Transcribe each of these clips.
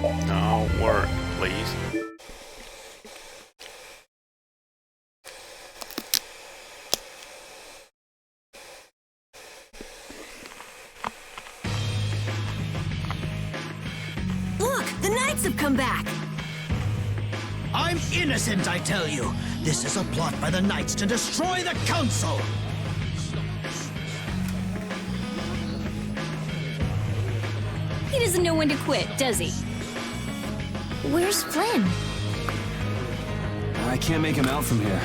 No work, please. Look, the knights have come back! I'm innocent, I tell you. This is a plot by the knights to destroy the council. He doesn't know when to quit, does he? Where's Flynn? I can't make him out from here.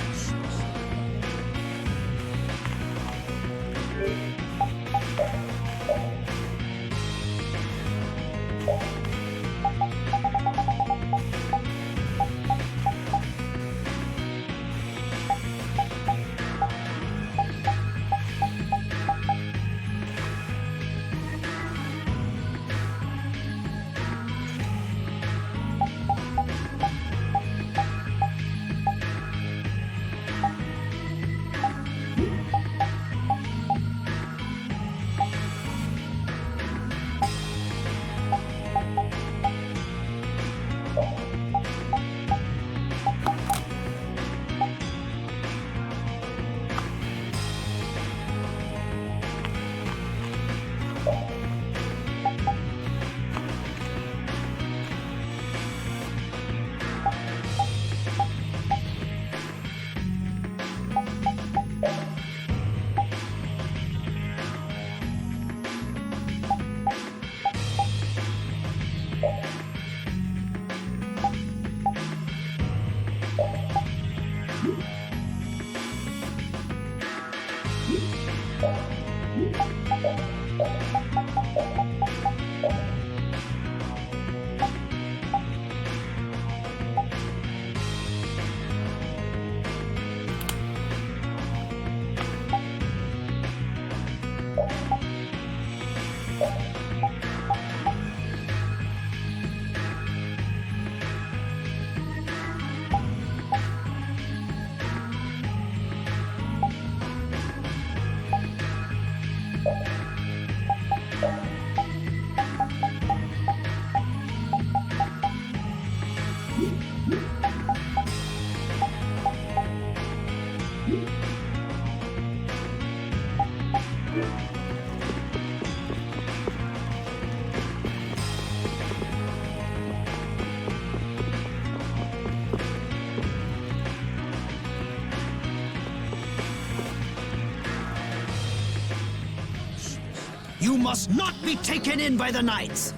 You must not be taken in by the knights.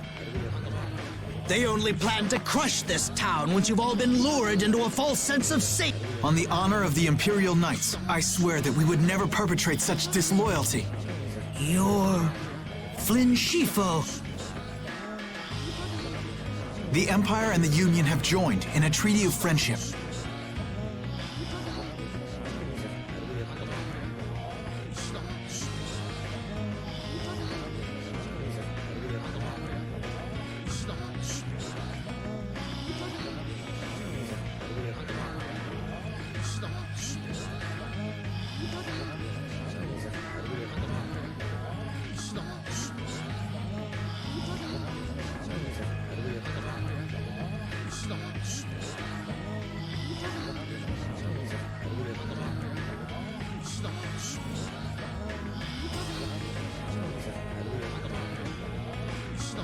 They only plan to crush this town once you've all been lured into a false sense of safety. On the honor of the Imperial Knights, I swear that we would never perpetrate such disloyalty. You're Flynn Shifo. The Empire and the Union have joined in a treaty of friendship.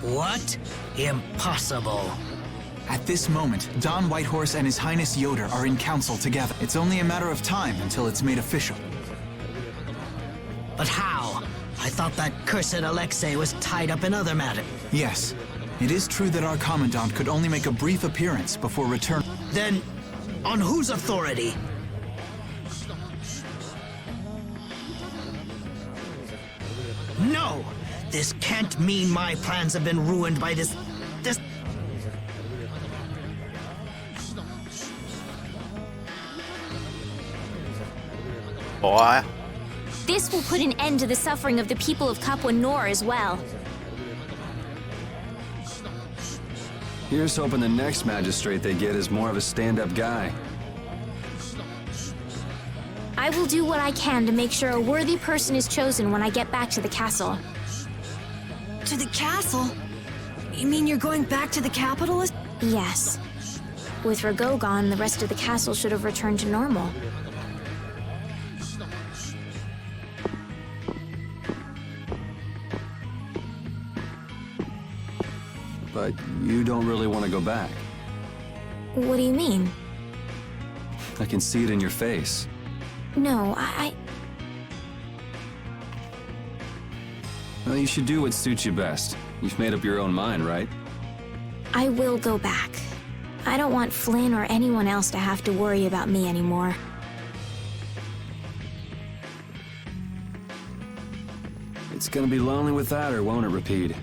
What? Impossible. At this moment, Don Whitehorse and His Highness Yoder are in council together. It's only a matter of time until it's made official. But how? I thought that cursed Alexei was tied up in other matters. Yes, it is true that our Commandant could only make a brief appearance before return. Then, on whose authority? No! This can't mean my plans have been ruined by this... Boy. This will put an end to the suffering of the people of Capua Nor as well. Here's hoping the next magistrate they get is more of a stand-up guy. I will do what I can to make sure a worthy person is chosen when I get back to the castle. To the castle? You mean you're going back to the capital? Yes. With Rago gone, the rest of the castle should have returned to normal. But you don't really want to go back. What do you mean? I can see it in your face. No, Well, you should do what suits you best. You've made up your own mind, right? I will go back. I don't want Flynn or anyone else to have to worry about me anymore. It's gonna be lonely without her, won't it, Repeat?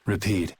Repeat.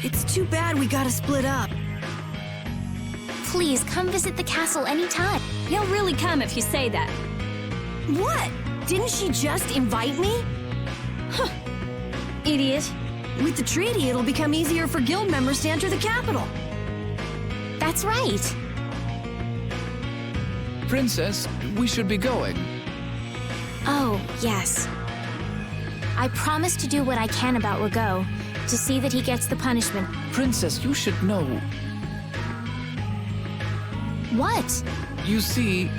It's too bad we gotta split up. Please come visit the castle anytime. He'll really come if you say that. What? Didn't she just invite me? Idiot. With the treaty, it'll become easier for guild members to enter the capital. That's right. Princess, we should be going. Oh, yes. I promise to do what I can about Rago, to see that he gets the punishment. Princess, you should know. What? You see,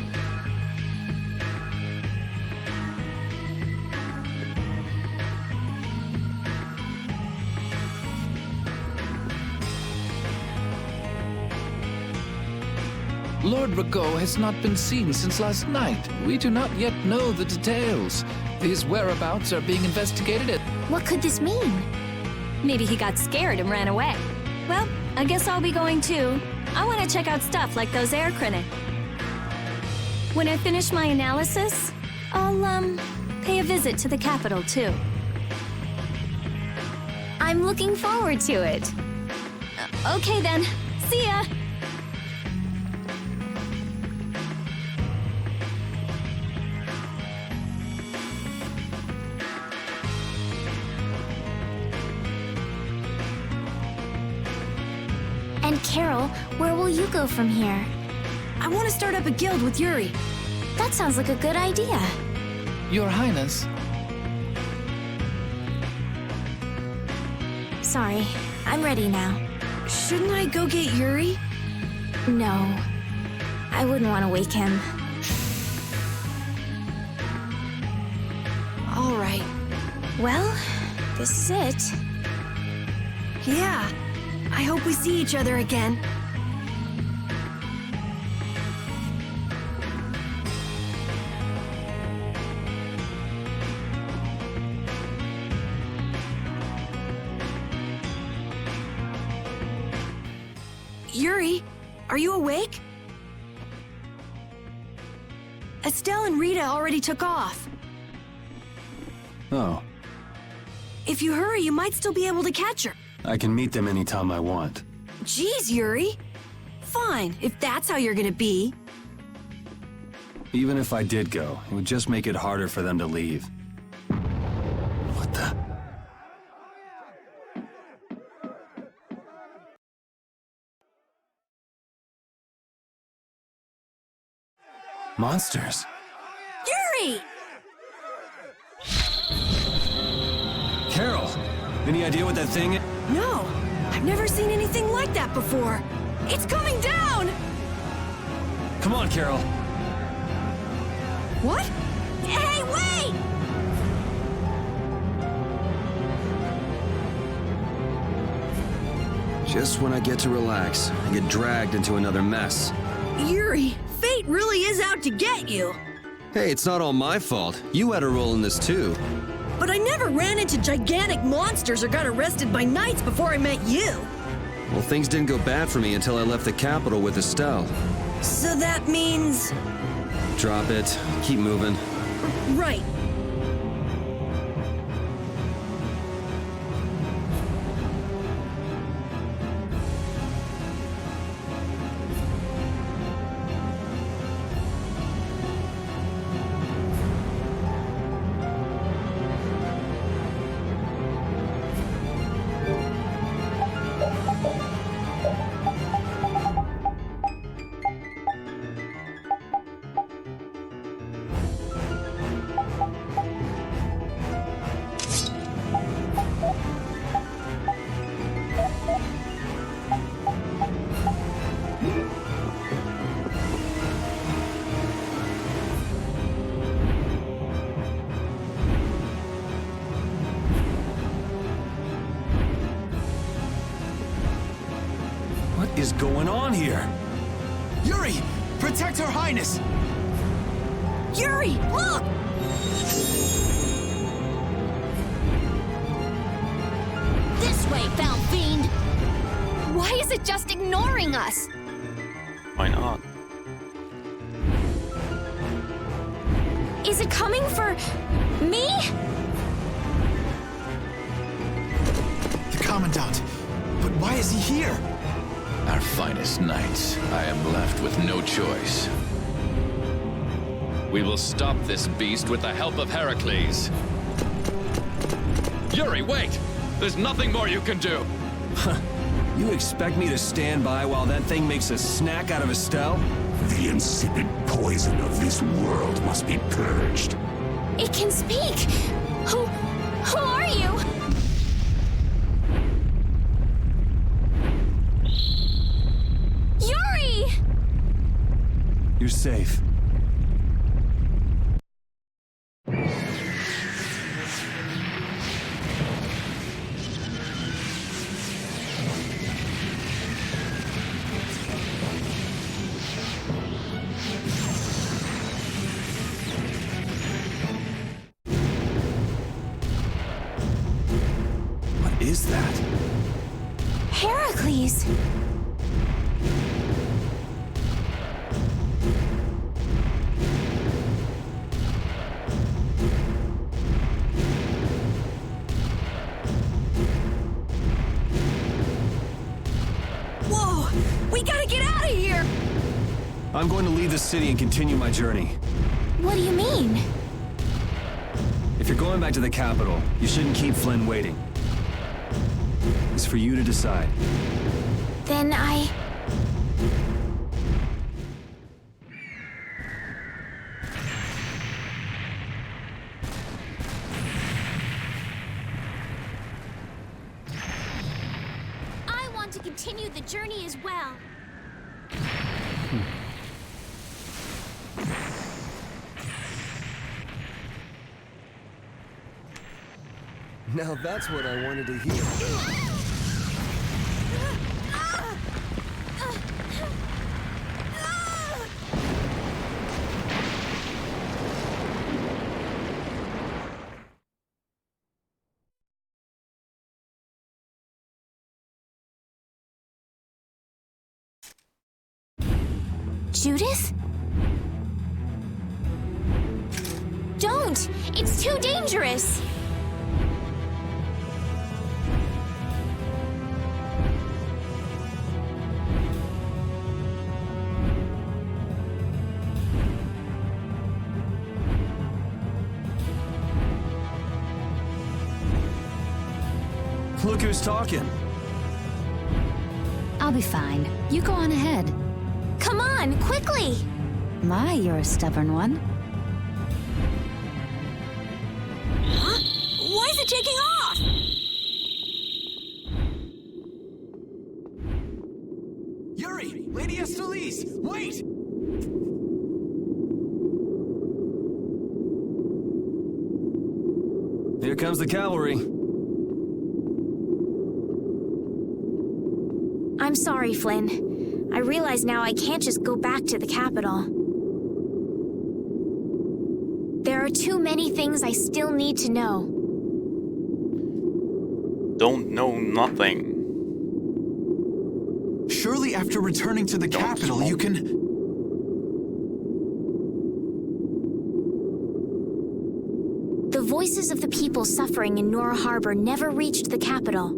Lord Rago has not been seen since last night. We do not yet know the details. His whereabouts are being investigated. What could this mean? Maybe he got scared and ran away. Well, I guess I'll be going too. I want to check out stuff like those air critics. When I finish my analysis, I'll, pay a visit to the capital too. I'm looking forward to it. Okay then. See ya! And Carol, where will you go from here? I want to start up a guild with Yuri. That sounds like a good idea. Your Highness. Sorry, I'm ready now. Shouldn't I go get Yuri? No, I wouldn't want to wake him. All right. Well, this is it. Yeah. I hope we see each other again. Yuri, are you awake? Estelle and Rita already took off. Oh, If you hurry, you might still be able to catch her. I can meet them anytime I want. Jeez, Yuri. Fine, if that's how you're gonna be. Even if I did go, it would just make it harder for them to leave. What the? Monsters. Yuri! Carol! Any idea what that thing is? No, I've never seen anything like that before. It's coming down! Come on, Carol. What? Hey, wait! Just when I get to relax, I get dragged into another mess. Yuri, fate really is out to get you. Hey, it's not all my fault. You had a role in this too. But I never ran into gigantic monsters or got arrested by knights before I met you. Well, things didn't go bad for me until I left the capital with Estelle. So that means... Drop it. Keep moving. Right. What is going on here? Yuri! Protect Her Highness! Yuri, look! This way, foul fiend! Why is it just ignoring us? Why not? Is it coming for me? The Commandant. But why is he here? Our finest knights. I am left with no choice. We will stop this beast with the help of Heracles. Yuri, wait! There's nothing more you can do! You expect me to stand by while that thing makes a snack out of Estelle? The insipid poison of this world must be purged. It can speak! Who are you? Yuri! You're safe. What is that? Heracles! Whoa! We gotta get out of here! I'm going to leave the city and continue my journey. What do you mean? If you're going back to the capital, you shouldn't keep Flynn waiting. It's for you to decide. Then I want to continue the journey as well. Now that's what I wanted to hear. Judith? Don't! It's too dangerous! Look who's talking. I'll be fine. You go on ahead. Come on, quickly! My, you're a stubborn one. Huh? Why is it taking off? Yuri! Lady Estellise! Wait! Here comes the cavalry. I'm sorry, Flynn. I realize now I can't just go back to the capital. There are too many things I still need to know. Don't know nothing. Surely after returning to the capital, you can... The voices of the people suffering in Nora Harbor never reached the capital.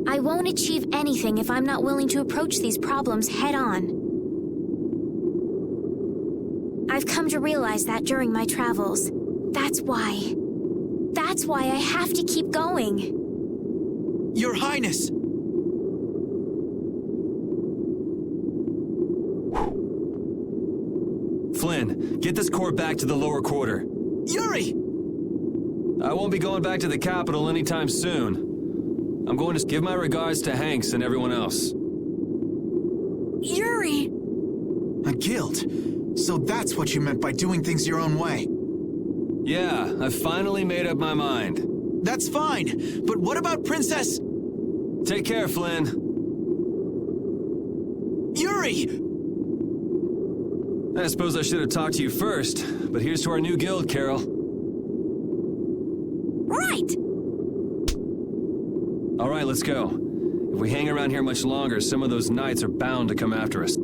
I won't achieve anything if I'm not willing to approach these problems head-on. I've come to realize that during my travels. That's why I have to keep going. Your Highness! Flynn, get this court back to the lower quarter. Yuri! I won't be going back to the capital anytime soon. I'm going to give my regards to Hanks and everyone else. Yuri! A guild. So that's what you meant by doing things your own way. Yeah, I finally made up my mind. That's fine, but what about Princess... Take care, Flynn. Yuri! I suppose I should have talked to you first, but here's to our new guild, Carol. Right! All right, let's go. If we hang around here much longer, some of those knights are bound to come after us.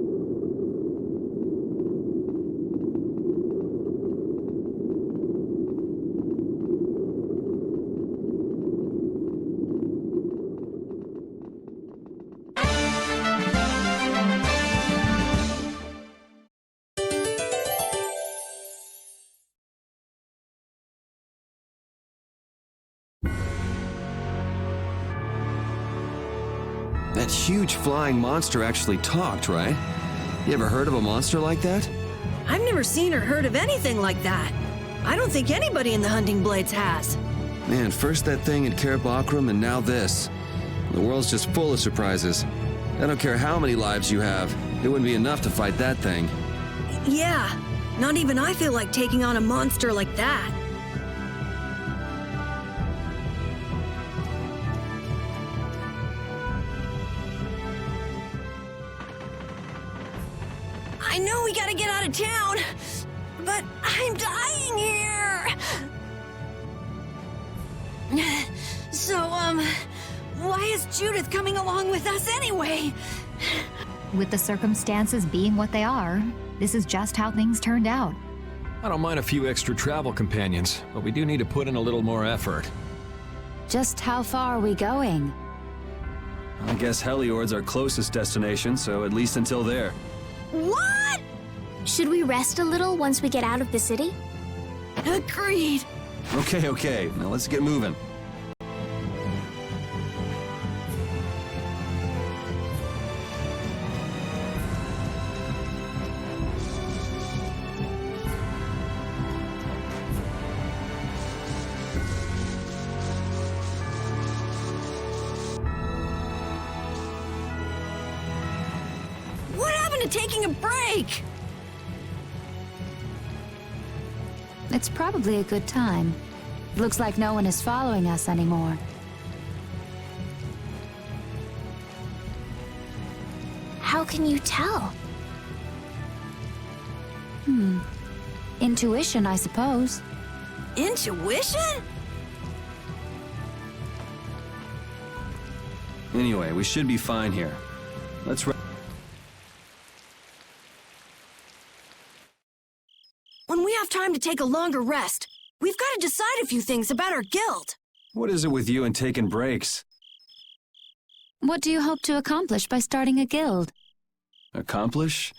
That huge flying monster actually talked, right? You ever heard of a monster like that? I've never seen or heard of anything like that. I don't think anybody in the Hunting Blades has. Man, first that thing in Karabakram and now this. The world's just full of surprises. I don't care how many lives you have, it wouldn't be enough to fight that thing. Yeah, not even I feel like taking on a monster like that. I know we gotta get out of town, but I'm dying here. So, why is Judith coming along with us anyway? With the circumstances being what they are, this is just how things turned out. I don't mind a few extra travel companions, but we do need to put in a little more effort. Just how far are we going? I guess Heliord's our closest destination, so at least until there. What? Should we rest a little once we get out of the city? Agreed. Okay, now let's get moving. What happened to taking a break? It's probably a good time. Looks like no one is following us anymore. How can you tell? Intuition, I suppose. Intuition? Anyway, we should be fine here. Let's When we have time to take a longer rest, we've got to decide a few things about our guild. What is it with you and taking breaks? What do you hope to accomplish by starting a guild? Accomplish?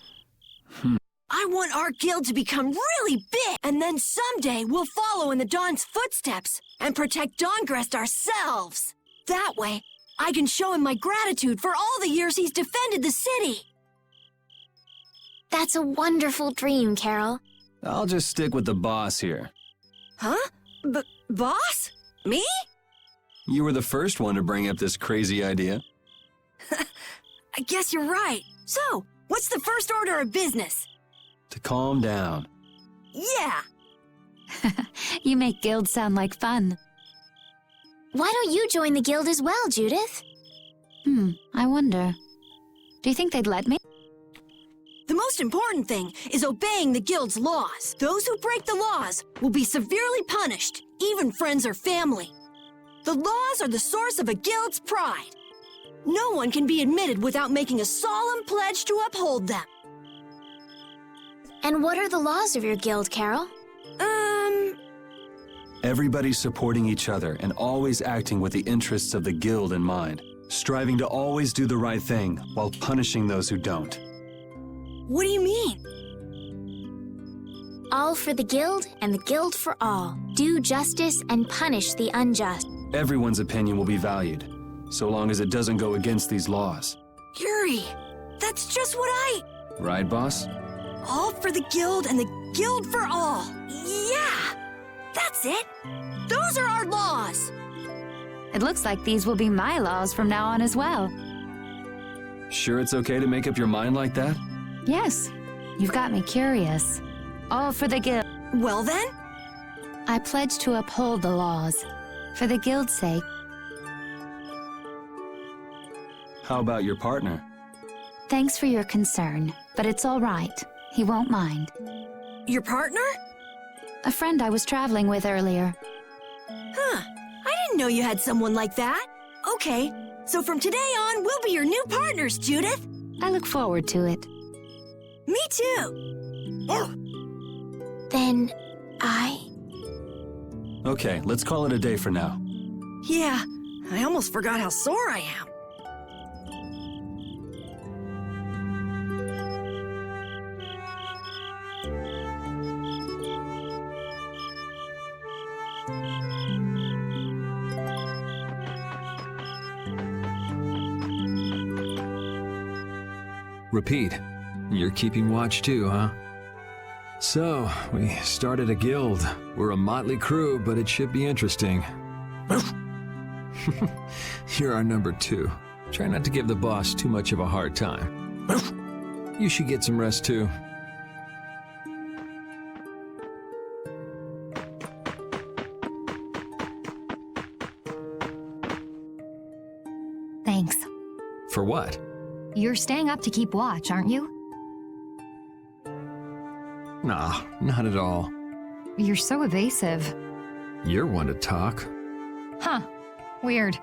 I want our guild to become really big, and then someday we'll follow in the Dawn's footsteps and protect Dawngrest ourselves. That way, I can show him my gratitude for all the years he's defended the city. That's a wonderful dream, Carol. I'll just stick with the boss here. Huh? Boss? Me? You were the first one to bring up this crazy idea. I guess you're right. So, what's the first order of business? To calm down. Yeah! You make guilds sound like fun. Why don't you join the guild as well, Judith? I wonder. Do you think they'd let me? The most important thing is obeying the guild's laws. Those who break the laws will be severely punished, even friends or family. The laws are the source of a guild's pride. No one can be admitted without making a solemn pledge to uphold them. And what are the laws of your guild, Carol? Everybody supporting each other and always acting with the interests of the guild in mind. Striving to always do the right thing while punishing those who don't. What do you mean? All for the guild and the guild for all. Do justice and punish the unjust. Everyone's opinion will be valued, so long as it doesn't go against these laws. Yuri, that's just what Right, boss? All for the guild and the guild for all. Yeah! That's it! Those are our laws! It looks like these will be my laws from now on as well. Sure it's okay to make up your mind like that? Yes, you've got me curious. All for the guild. Well then? I pledge to uphold the laws, for the guild's sake. How about your partner? Thanks for your concern, but it's all right. He won't mind. Your partner? A friend I was traveling with earlier. Huh. I didn't know you had someone like that. Okay, so from today on, we'll be your new partners, Judith. I look forward to it. Me too. Then Okay, let's call it a day for now. Yeah, I almost forgot how sore I am. Repeat. You're keeping watch too, huh? So, we started a guild. We're a motley crew, but it should be interesting. You're our number 2. Try not to give the boss too much of a hard time. You should get some rest too. Thanks. For what? You're staying up to keep watch, aren't you? Nah, not at all. You're so evasive. You're one to talk. Huh. Weird.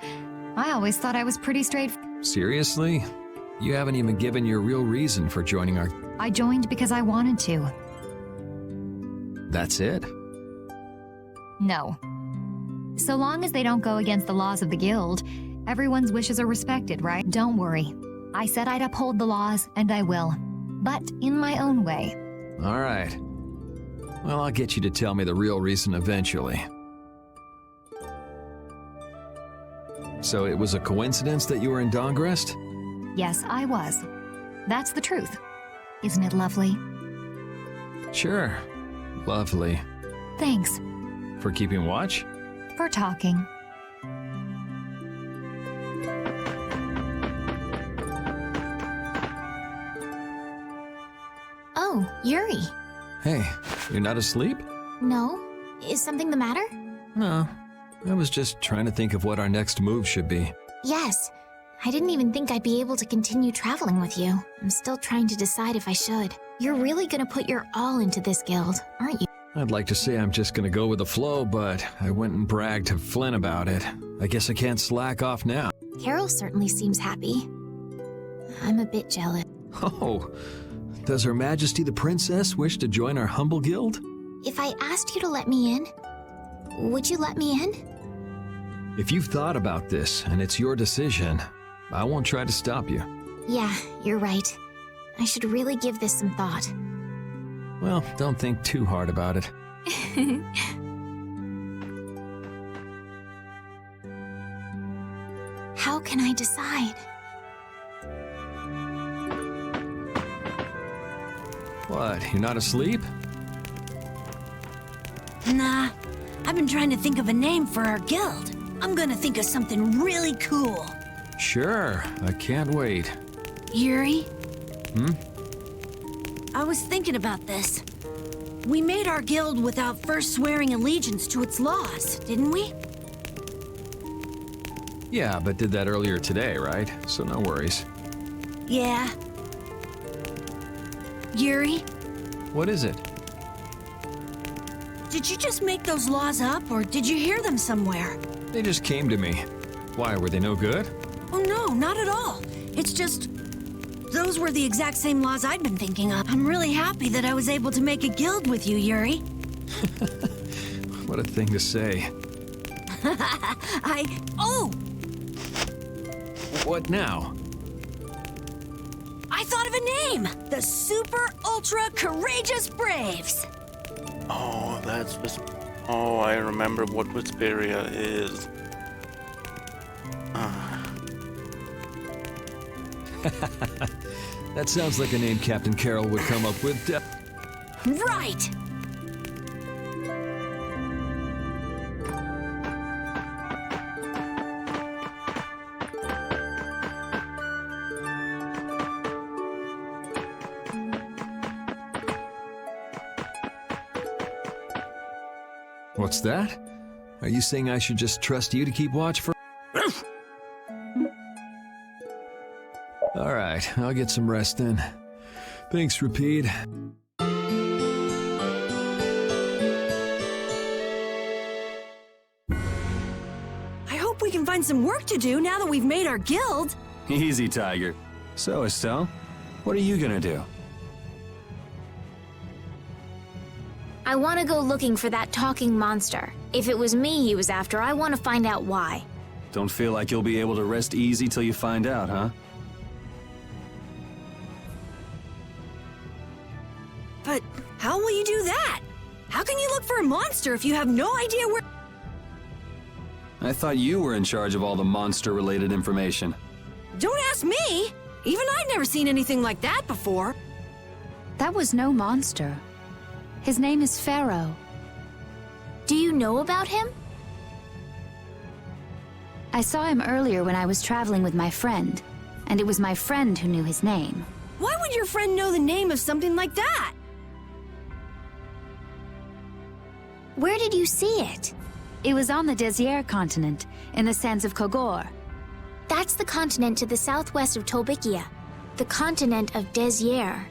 I always thought I was pretty straight. Seriously? You haven't even given your real reason for joining our... I joined because I wanted to. That's it? No. So long as they don't go against the laws of the guild, everyone's wishes are respected, right? Don't worry. I said I'd uphold the laws, and I will. But in my own way. All right. Well, I'll get you to tell me the real reason eventually. So it was a coincidence that you were in Dongrest? Yes, I was. That's the truth. Isn't it lovely? Sure. Lovely. Thanks. For keeping watch? For talking. Oh, Yuri. Hey, you're not asleep? No? Is something the matter? No. I was just trying to think of what our next move should be. Yes. I didn't even think I'd be able to continue traveling with you. I'm still trying to decide if I should. You're really gonna put your all into this guild, aren't you? I'd like to say I'm just gonna go with the flow, but I went and bragged to Flynn about it. I guess I can't slack off now. Carol certainly seems happy. I'm a bit jealous. Oh, does Her Majesty the Princess wish to join our humble guild? If I asked you to let me in, would you let me in? If you've thought about this and it's your decision, I won't try to stop you. Yeah, you're right. I should really give this some thought. Well, don't think too hard about it. How can I decide? What, you're not asleep? Nah, I've been trying to think of a name for our guild. I'm gonna think of something really cool. Sure, I can't wait. Yuri? Hmm? I was thinking about this. We made our guild without first swearing allegiance to its laws, didn't we? Yeah, but did that earlier today, right? So no worries. Yeah. Yuri? What is it? Did you just make those laws up, or did you hear them somewhere? They just came to me. Why, were they no good? Oh no, not at all. It's just... those were the exact same laws I'd been thinking of. I'm really happy that I was able to make a guild with you, Yuri. What a thing to say. Oh! What now? I thought of a name! The Super Ultra Courageous Braves! Oh, Oh, I remember what Vesperia is. That sounds like a name Captain Carroll would come up with. Right! What's that? Are you saying I should just trust you to keep watch for... All right, I'll get some rest then. Thanks, Rapide. I hope we can find some work to do now that we've made our guild. Easy, Tiger. So, Estelle, what are you gonna do? I want to go looking for that talking monster. If it was me he was after, I want to find out why. Don't feel like you'll be able to rest easy till you find out, huh? But how will you do that? How can you look for a monster if you have no idea where... I thought you were in charge of all the monster-related information. Don't ask me! Even I'd never seen anything like that before. That was no monster. His name is Pharaoh. Do you know about him? I saw him earlier when I was traveling with my friend, and it was my friend who knew his name. Why would your friend know the name of something like that? Where did you see it? It was on the Désert continent, in the sands of Kogor. That's the continent to the southwest of Tolbikia. The continent of Désert.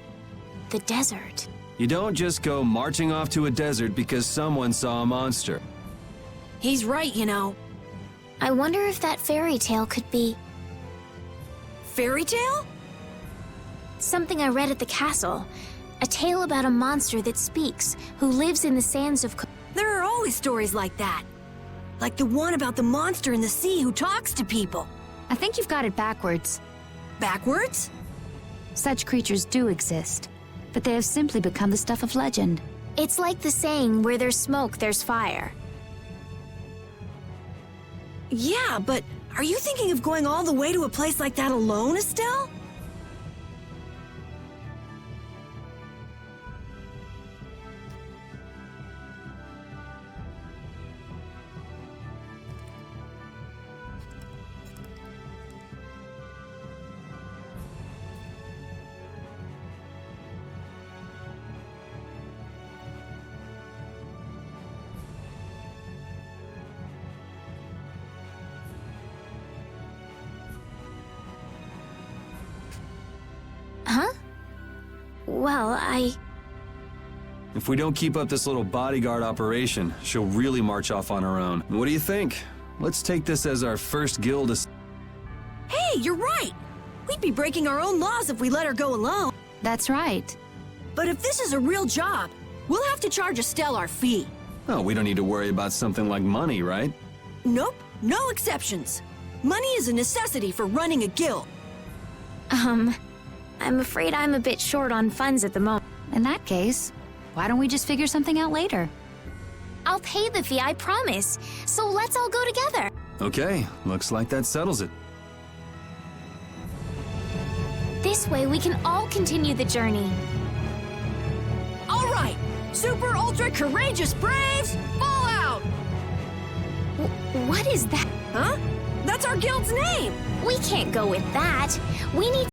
The desert. You don't just go marching off to a desert because someone saw a monster. He's right, you know. I wonder if that fairy tale could be... Fairy tale? Something I read at the castle. A tale about a monster that speaks, who lives in the sands of... There are always stories like that. Like the one about the monster in the sea who talks to people. I think you've got it backwards. Backwards? Such creatures do exist, but they have simply become the stuff of legend. It's like the saying, where there's smoke, there's fire. Yeah, but are you thinking of going all the way to a place like that alone, Estelle? Huh? Well, If we don't keep up this little bodyguard operation, she'll really march off on her own. What do you think? Let's take this as our first guild. Hey, you're right! We'd be breaking our own laws if we let her go alone. That's right. But if this is a real job, we'll have to charge Estelle our fee. Oh, we don't need to worry about something like money, right? Nope, no exceptions. Money is a necessity for running a guild. I'm afraid I'm a bit short on funds at the moment. In that case, why don't we just figure something out later? I'll pay the fee, I promise. So let's all go together. Okay, looks like that settles it. This way we can all continue the journey. All right, super ultra courageous braves, fall out! What is that? Huh? That's our guild's name! We can't go with that. We need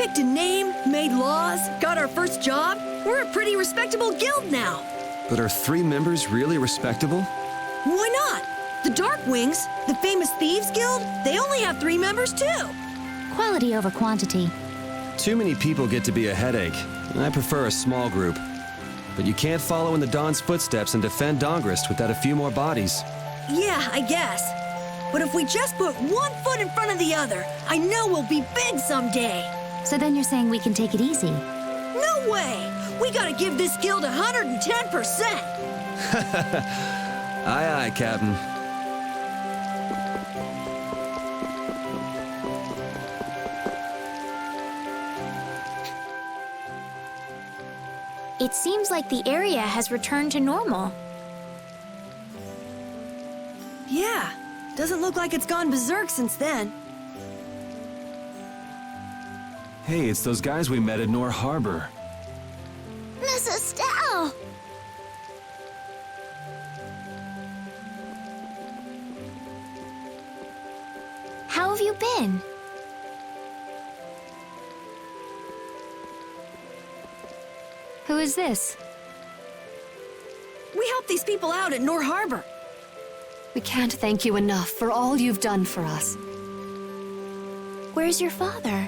picked a name, made laws, got our first job. We're a pretty respectable guild now. But are 3 members really respectable? Why not? The Dark Wings, the famous Thieves Guild, they only have 3 members too. Quality over quantity. Too many people get to be a headache, and I prefer a small group. But you can't follow in the Dawn's footsteps and defend Dongrist without a few more bodies. Yeah, I guess. But if we just put one foot in front of the other, I know we'll be big someday. So then you're saying we can take it easy? No way! We gotta give this guild 110%! Aye, aye, Captain. It seems like the area has returned to normal. Yeah, doesn't look like it's gone berserk since then. Hey, it's those guys we met at Nor Harbor. Miss Estelle! How have you been? Who is this? We helped these people out at Nor Harbor. We can't thank you enough for all you've done for us. Where's your father?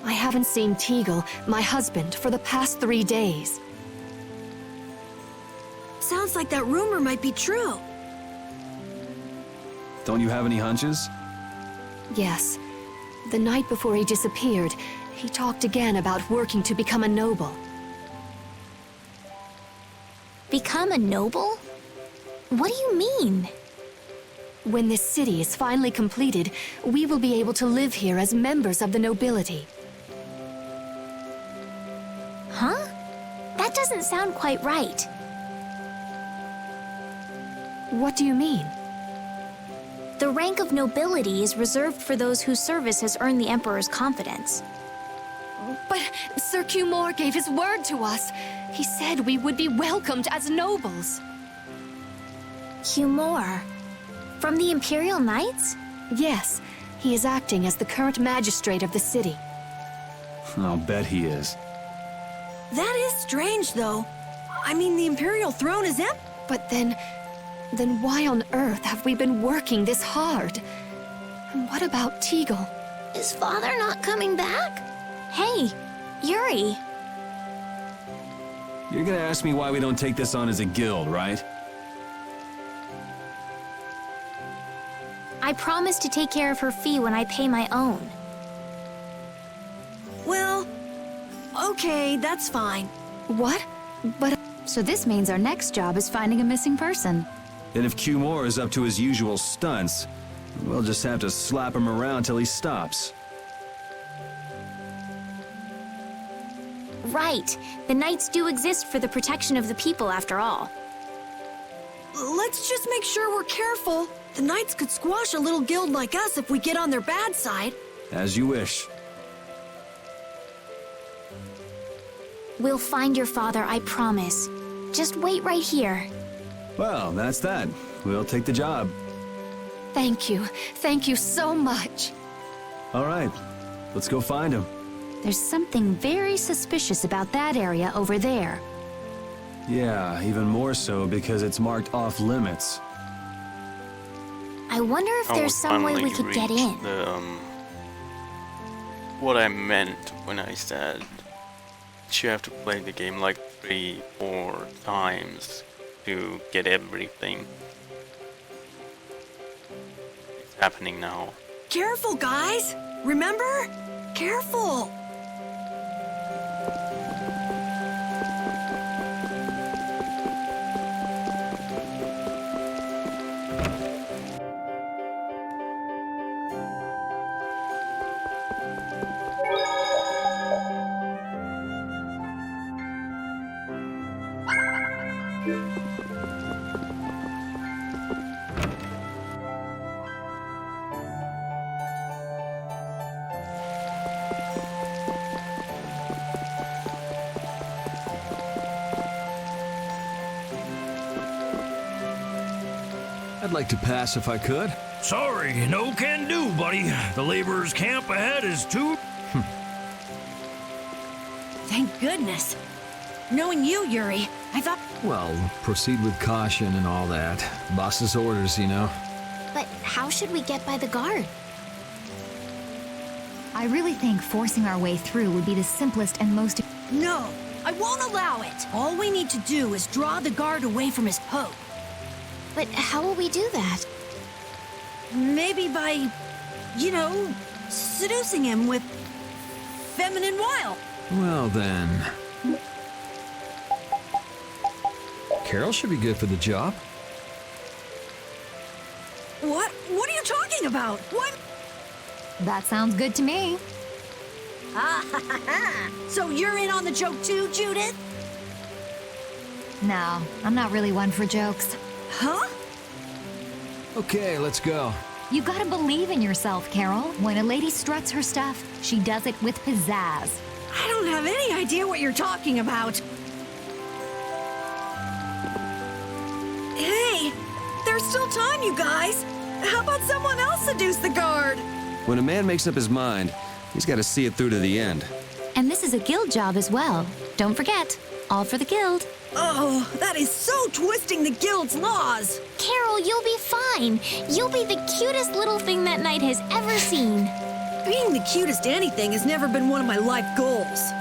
I haven't seen Teagle, my husband, for the past 3 days. Sounds like that rumor might be true. Don't you have any hunches? Yes. The night before he disappeared, he talked again about working to become a noble. Become a noble? What do you mean? When this city is finally completed, we will be able to live here as members of the nobility. Huh? That doesn't sound quite right. What do you mean? The rank of nobility is reserved for those whose service has earned the Emperor's confidence. But Sir Cumore gave his word to us. He said we would be welcomed as nobles. Cumore? From the Imperial Knights? Yes, he is acting as the current magistrate of the city. I'll bet he is. That is strange, though. I mean, the Imperial throne is empty. But then why on earth have we been working this hard? And what about Teagle? Is father not coming back? Hey, Yuri. You're gonna ask me why we don't take this on as a guild, right? I promise to take care of her fee when I pay my own. Well, okay, that's fine. What? But... So this means our next job is finding a missing person. And if Cumore is up to his usual stunts, we'll just have to slap him around till he stops. Right. The Knights do exist for the protection of the people, after all. Let's just make sure we're careful. The Knights could squash a little guild like us if we get on their bad side. As you wish. We'll find your father, I promise. Just wait right here. Well, that's that. We'll take the job. Thank you. Thank you so much. All right. Let's go find him. There's something very suspicious about that area over there. Yeah, even more so because it's marked off limits. I wonder if I there's will some way we finally could get reach in. The, what I meant when I said you have to play the game like 3-4 times to get everything. It's happening now. Careful, guys! Remember? Careful! I'd like to pass if I could. Sorry, no can do, buddy. The laborers' camp ahead is too... Thank goodness. Knowing you, Yuri, I thought... Well, proceed with caution and all that. Boss's orders, you know. But how should we get by the guard? I really think forcing our way through would be the simplest and most... No, I won't allow it. All we need to do is draw the guard away from his poke. But how will we do that? Maybe by, you know, seducing him with feminine wile. Well then... Carol should be good for the job. What? What are you talking about? What? That sounds good to me. Ah, ha, ha, ha. So you're in on the joke too, Judith? No, I'm not really one for jokes. Huh? Okay, let's go. You gotta believe in yourself, Carol. When a lady struts her stuff, she does it with pizzazz. I don't have any idea what you're talking about. Hey, there's still time, you guys. How about someone else seduce the guard? When a man makes up his mind, he's got to see it through to the end. And this is a guild job as well. Don't forget, all for the guild. Oh, that is so twisting the guild's laws. Carol, you'll be fine. You'll be the cutest little thing that knight has ever seen. Being the cutest anything has never been one of my life goals.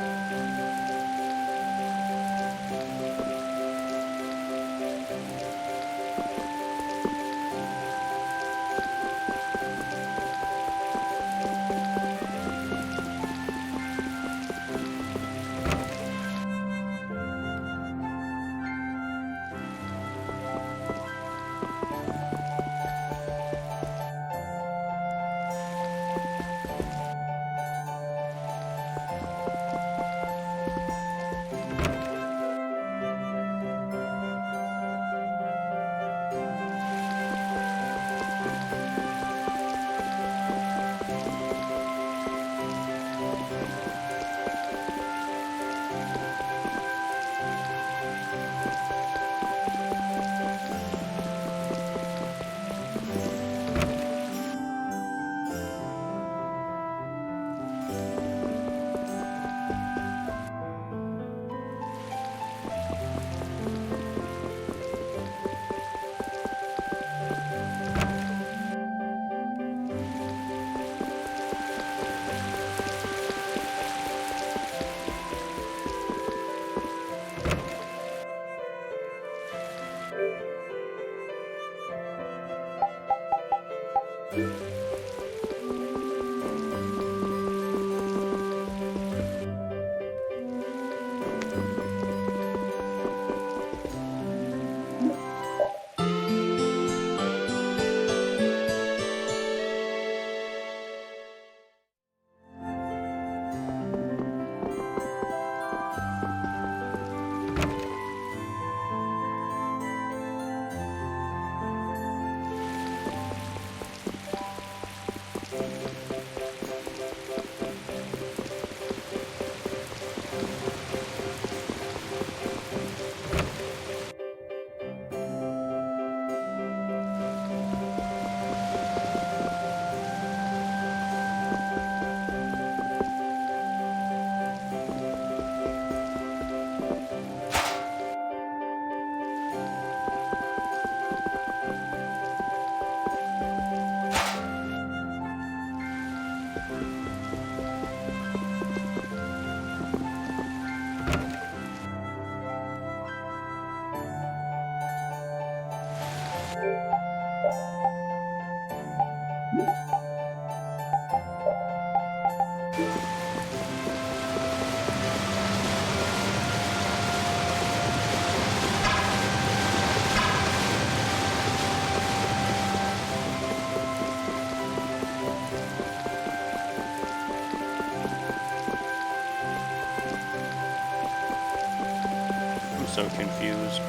so confused.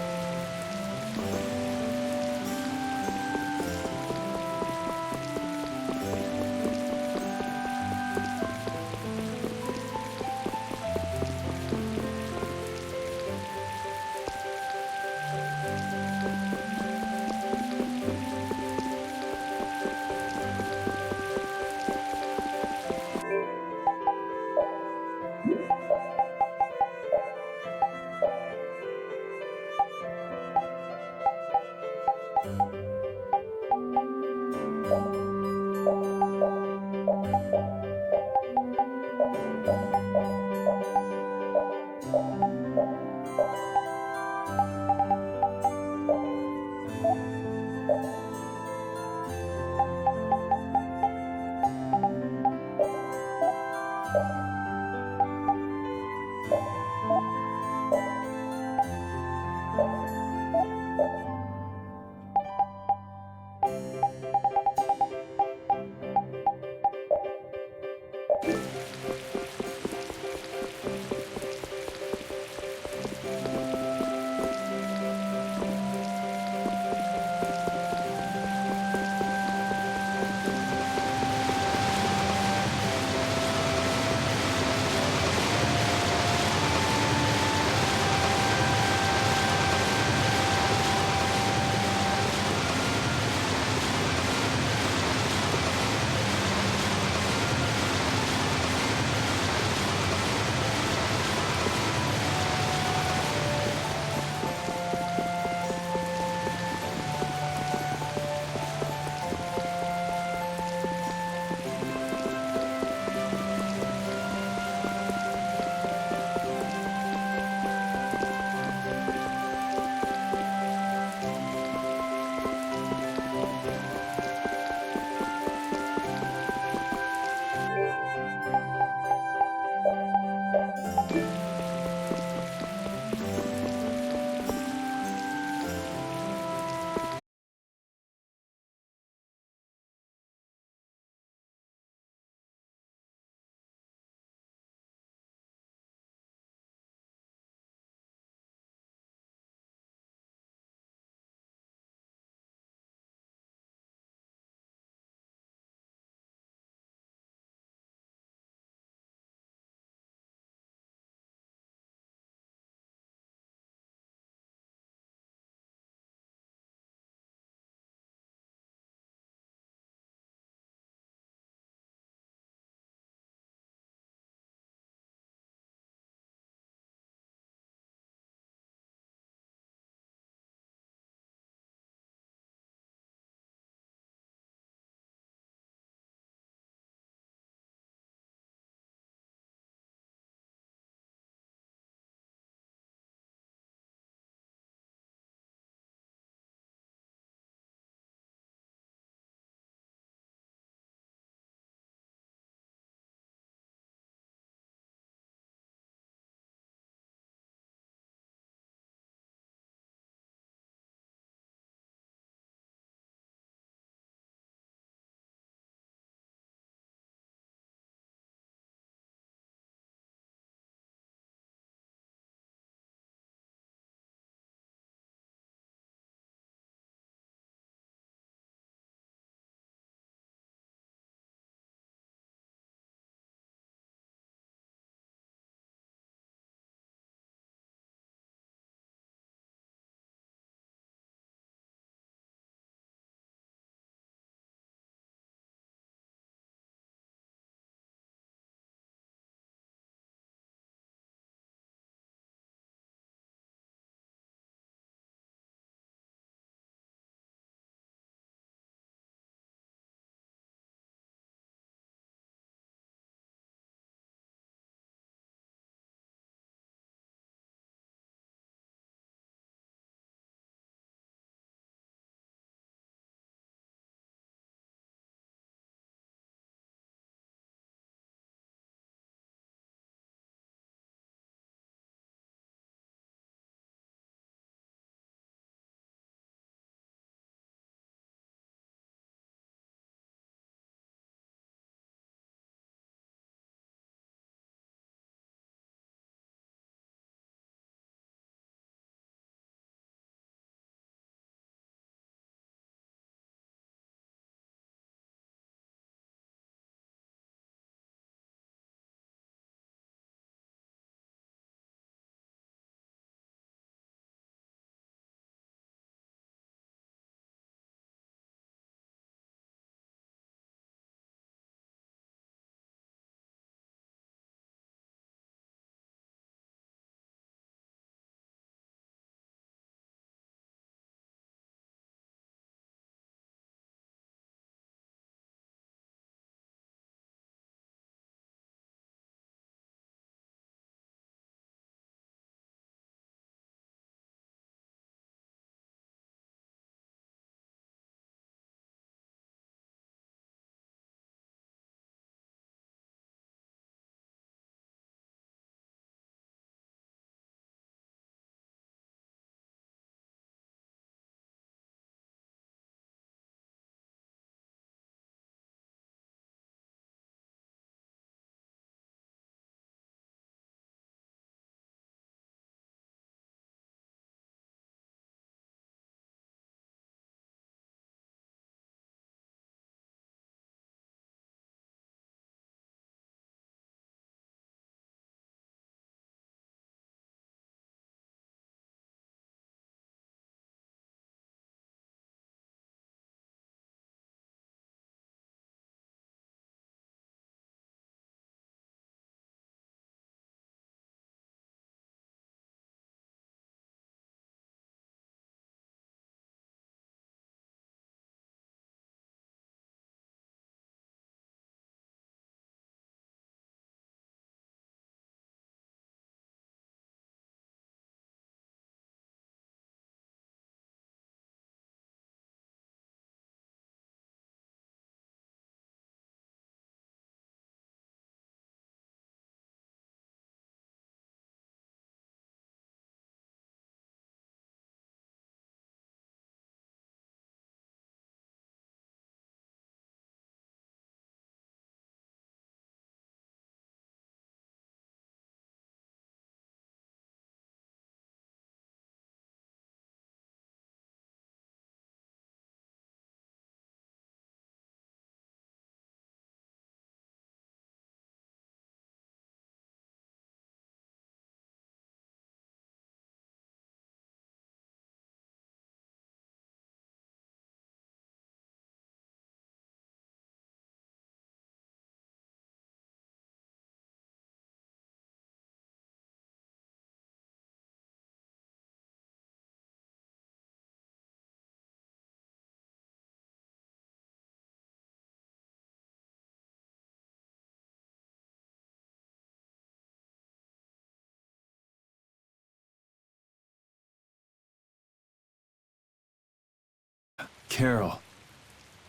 Carol.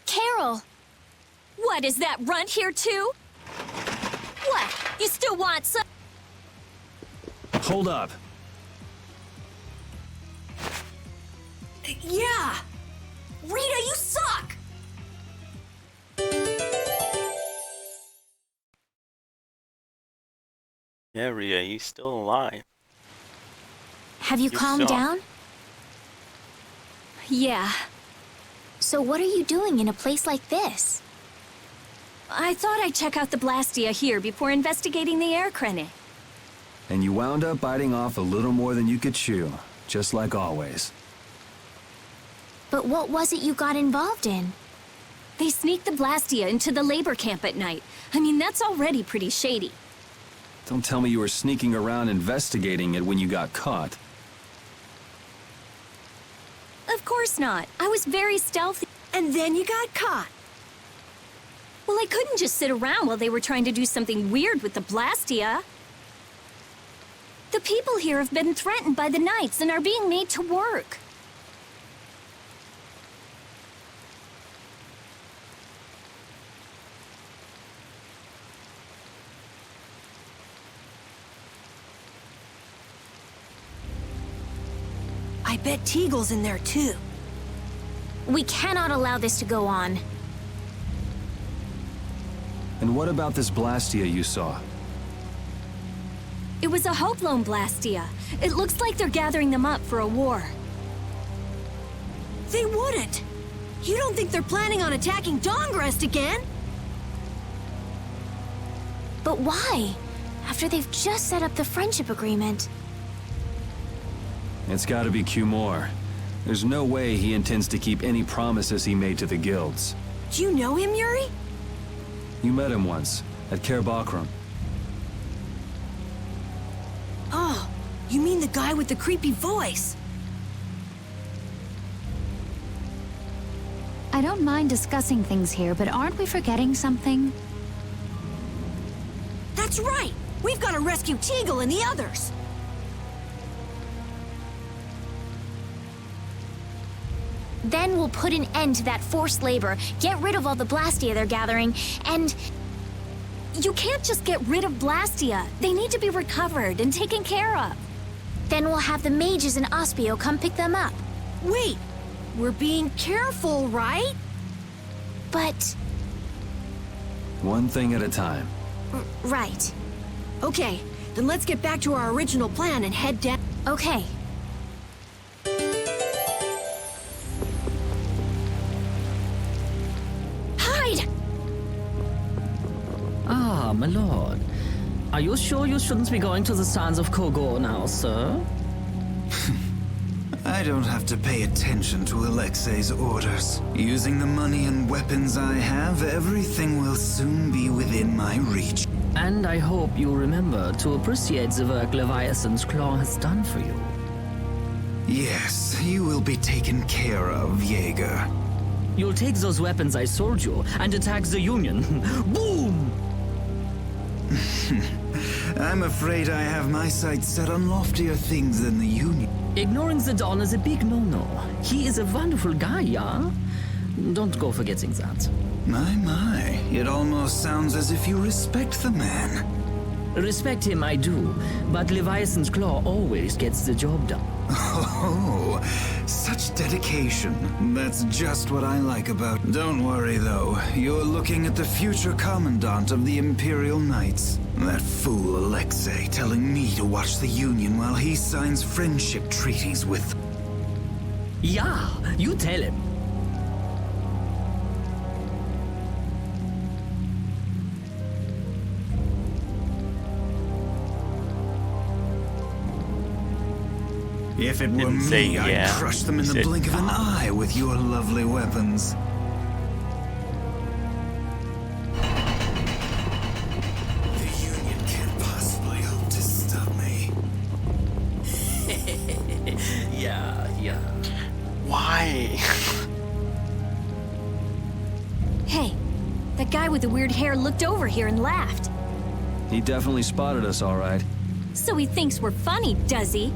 Carol! What, is that runt here too? What? You still want some? Hold up. Yeah! Rita, you suck! Yeah, Rhea, he's still alive. Have you calmed down? Yeah. So what are you doing in a place like this? I thought I'd check out the Blastia here before investigating the air crennic. And you wound up biting off a little more than you could chew, just like always. But what was it you got involved in? They sneaked the Blastia into the labor camp at night. I mean, that's already pretty shady. Don't tell me you were sneaking around investigating it when you got caught. Of course not. I was very stealthy. And then you got caught. Well, I couldn't just sit around while they were trying to do something weird with the Blastia. The people here have been threatened by the Knights and are being made to work. I bet Teagle's in there too. We cannot allow this to go on. And what about this Blastia you saw? It was a Hope Loan Blastia. It looks like they're gathering them up for a war. They wouldn't. You don't think they're planning on attacking Dawngrest again? But why? After they've just set up the friendship agreement. It's gotta be Cumore. There's no way he intends to keep any promises he made to the guilds. Do you know him, Yuri? You met him once, at Cair Bocram. Oh, you mean the guy with the creepy voice? I don't mind discussing things here, but aren't we forgetting something? That's right! We've got to rescue Teagle and the others! Then we'll put an end to that forced labor, get rid of all the Blastia they're gathering, and... You can't just get rid of Blastia. They need to be recovered and taken care of. Then we'll have the mages and Ospio come pick them up. Wait! We're being careful, right? But... One thing at a time. Right. Okay, then let's get back to our original plan and head down. Okay. Hide! Ah, my lord. Are you sure you shouldn't be going to the Sands of Kogor now, sir? I don't have to pay attention to Alexei's orders. Using the money and weapons I have, everything will soon be within my reach. And I hope you remember to appreciate the work Leviathan's Claw has done for you. Yes, you will be taken care of, Jaeger. You'll take those weapons I sold you and attack the Union. Boom! I'm afraid I have my sights set on loftier things than the Union. Ignoring the Dawn is a big no-no. He is a wonderful guy, yeah? Don't go forgetting that. My, it almost sounds as if you respect the man. Respect him, I do, but Leviathan's Claw always gets the job done. Oh, such dedication. That's just what I like about... Don't worry, though. You're looking at the future Commandant of the Imperial Knights. That fool Alexei telling me to watch the Union while he signs friendship treaties with... Yeah, you tell him. If it were me, I'd crush them in the blink of an eye with your lovely weapons. The Union can't possibly hope to stop me. Yeah. Why? Hey, that guy with the weird hair looked over here and laughed. He definitely spotted us, all right. So he thinks we're funny, does he?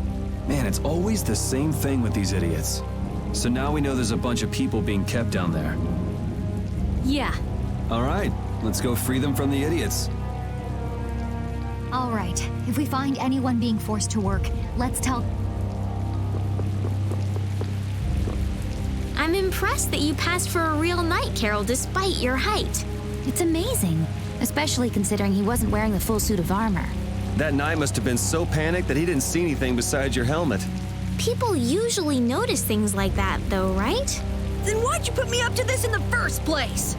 Man, it's always the same thing with these idiots. So now we know there's a bunch of people being kept down there. Yeah. All right, let's go free them from the idiots. All right, if we find anyone being forced to work, let's tell... I'm impressed that you passed for a real knight, Carol, despite your height. It's amazing, especially considering he wasn't wearing the full suit of armor. That knight must have been so panicked that he didn't see anything besides your helmet. People usually notice things like that, though, right? Then why'd you put me up to this in the first place?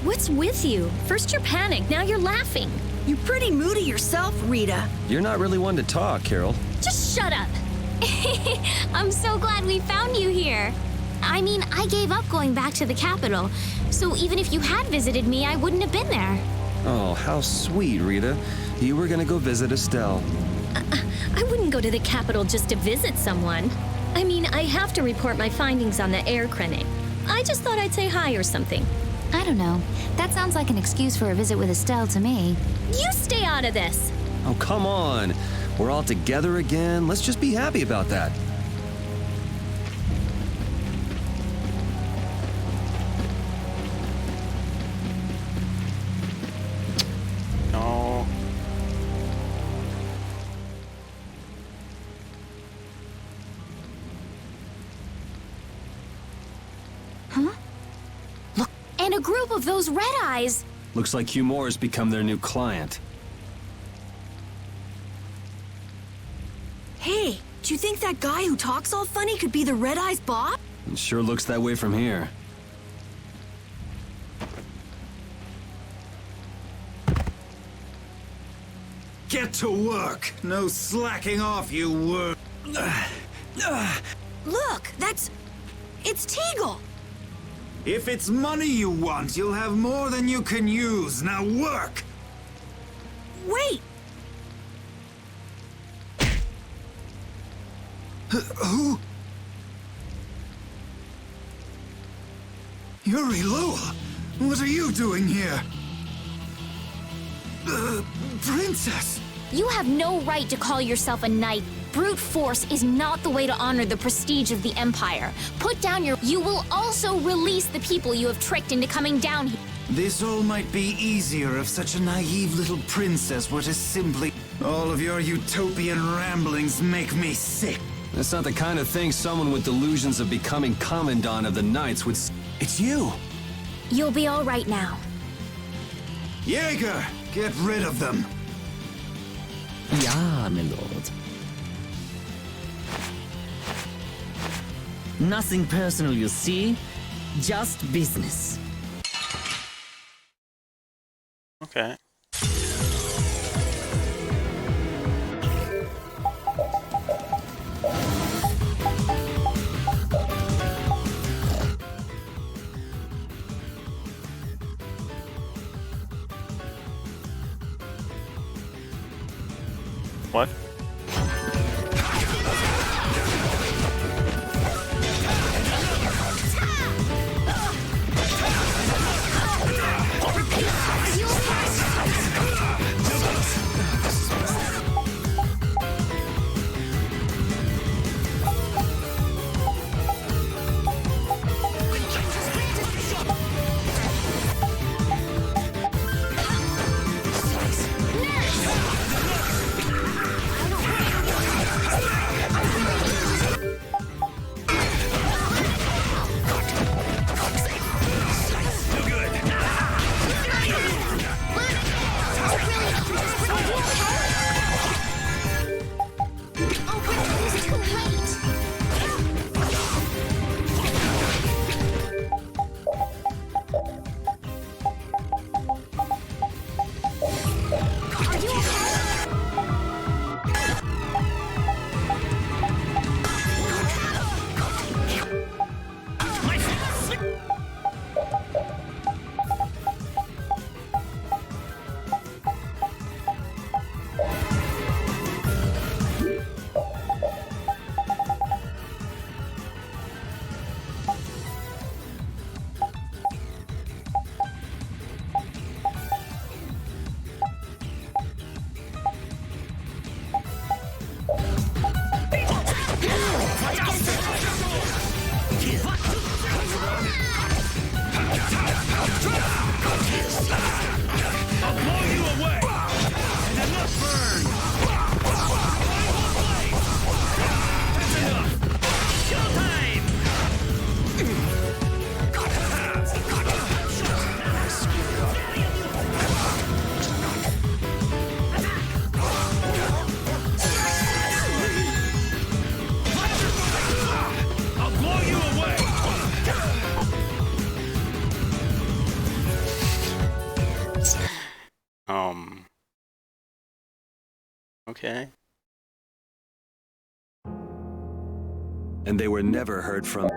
What's with you? First you're panicked, now you're laughing. You're pretty moody yourself, Rita. You're not really one to talk, Carol. Just shut up. I'm so glad we found you here. I mean, I gave up going back to the capital, so even if you had visited me, I wouldn't have been there. Oh, how sweet, Rita. You were gonna go visit Estelle. I wouldn't go to the capital just to visit someone. I mean, I have to report my findings on the air clinic. I just thought I'd say hi or something. I don't know. That sounds like an excuse for a visit with Estelle to me. You stay out of this. Oh, come on. We're all together again. Let's just be happy about that. No. group of those red eyes. Looks like Hugh Moore's become their new client. Hey, do you think that guy who talks all funny could be the Red Eyes Bob? It sure looks that way from here. Get to work! No slacking off, you wor... Look, it's Teagle! If it's money you want, you'll have more than you can use. Now work! Wait! Who? Yuri Lowell? What are you doing here? Princess! You have no right to call yourself a knight. Brute force is not the way to honor the prestige of the Empire. Put down your... You will also release the people you have tricked into coming down here. This all might be easier if such a naive little princess were to simply... All of your utopian ramblings make me sick. That's not the kind of thing someone with delusions of becoming Commandant of the Knights would... It's you! You'll be all right now. Jaeger, get rid of them. Ja, my lord. Nothing personal, you see? Just business. Okay. What? Okay. And they were never heard from.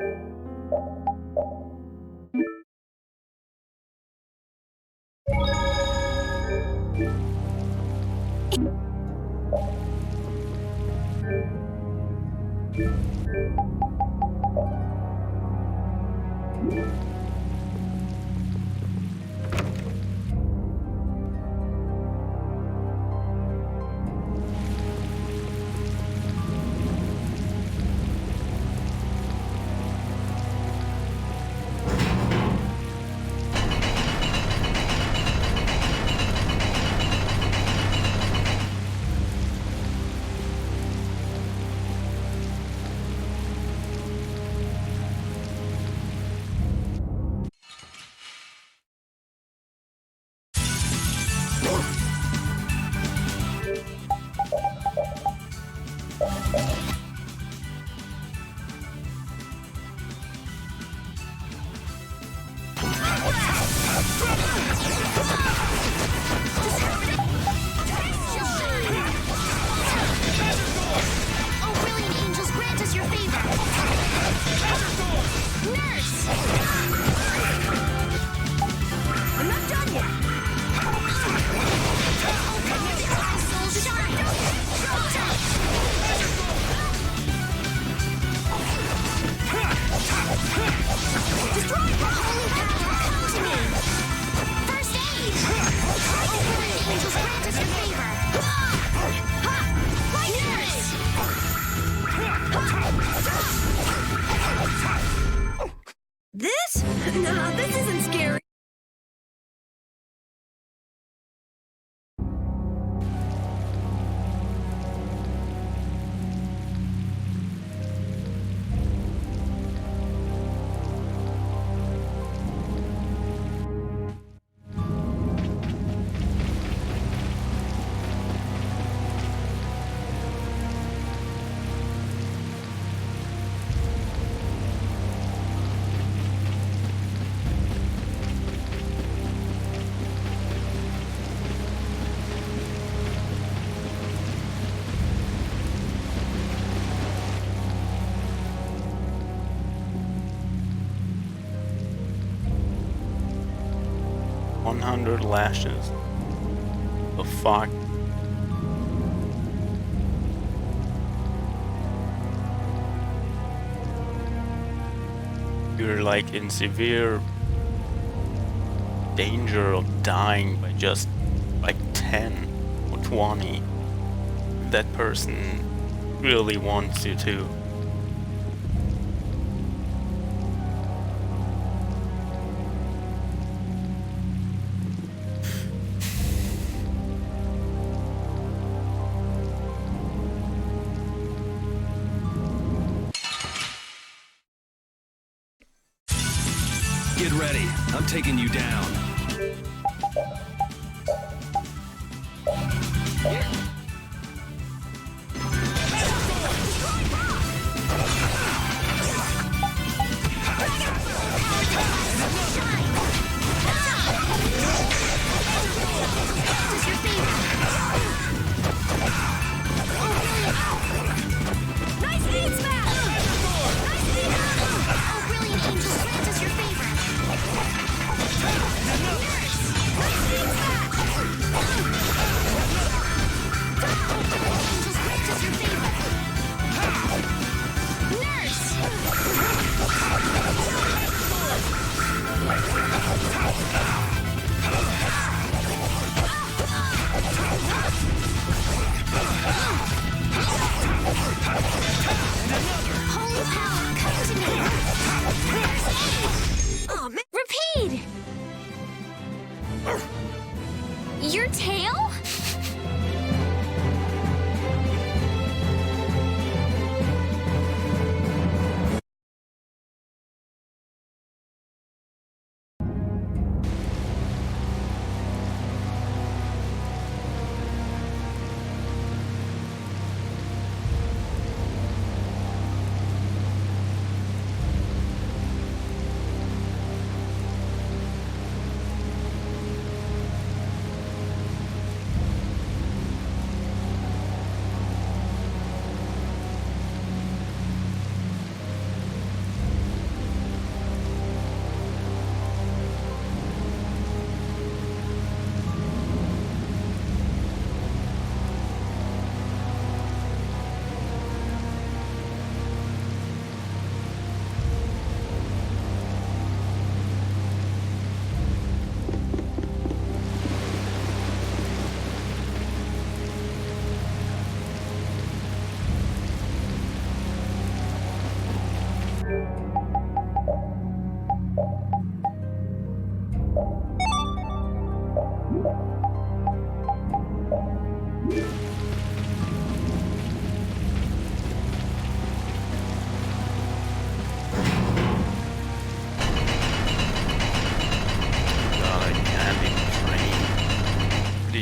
100 lashes. The fuck? You're like in severe danger of dying by just like 10 or 20. That person really wants you to. Get ready. I'm taking you down. Repeat! Your tail?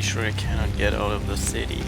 Sure I cannot get out of the city.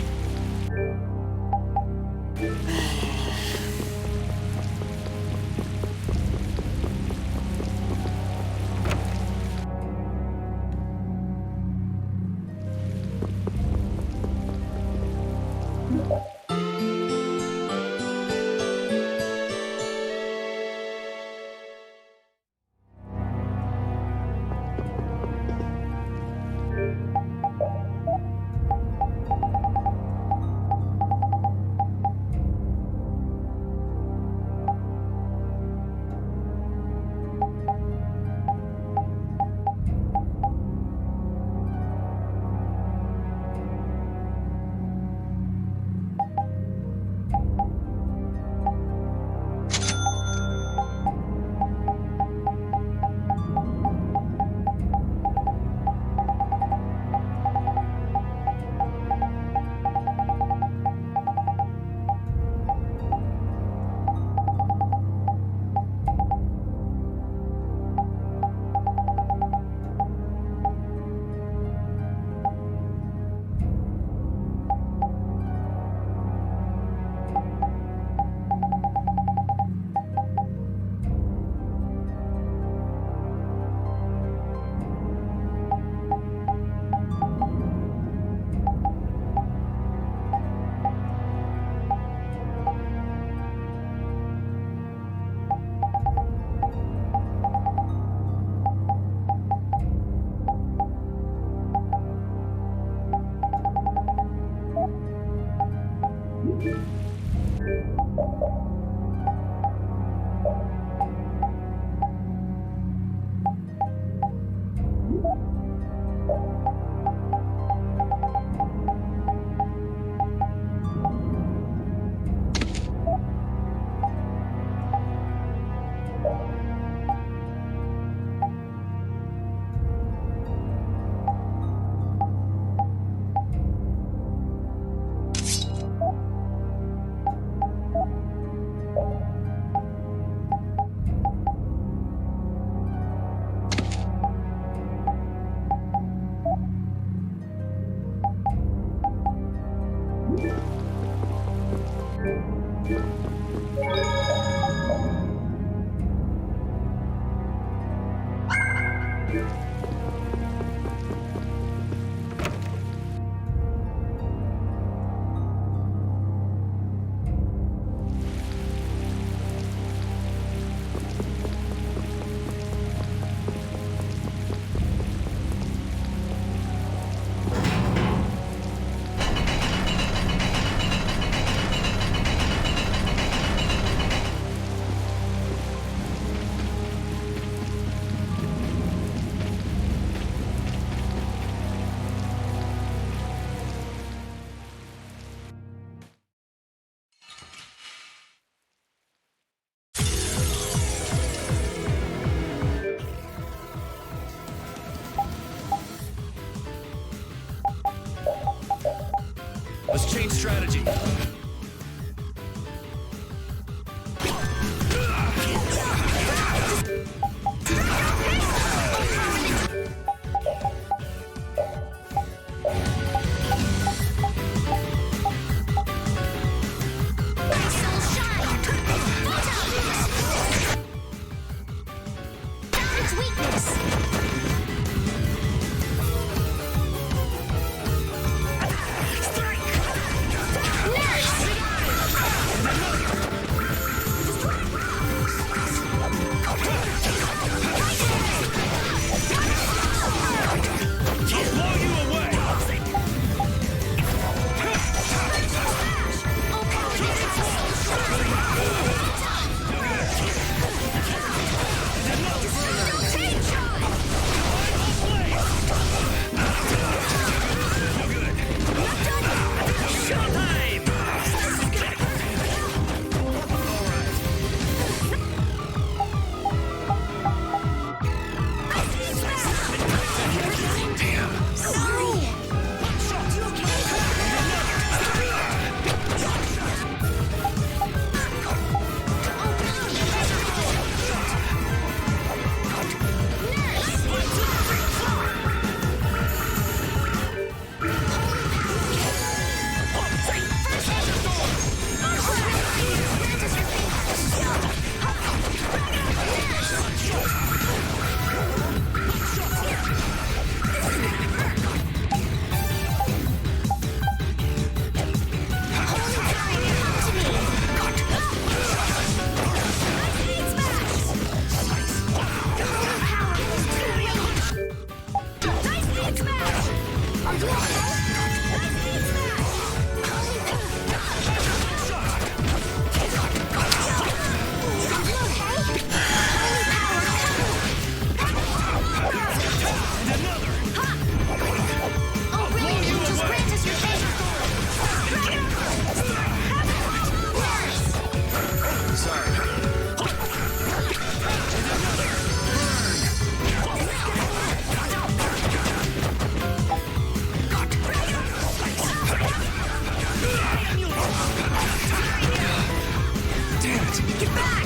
Get back!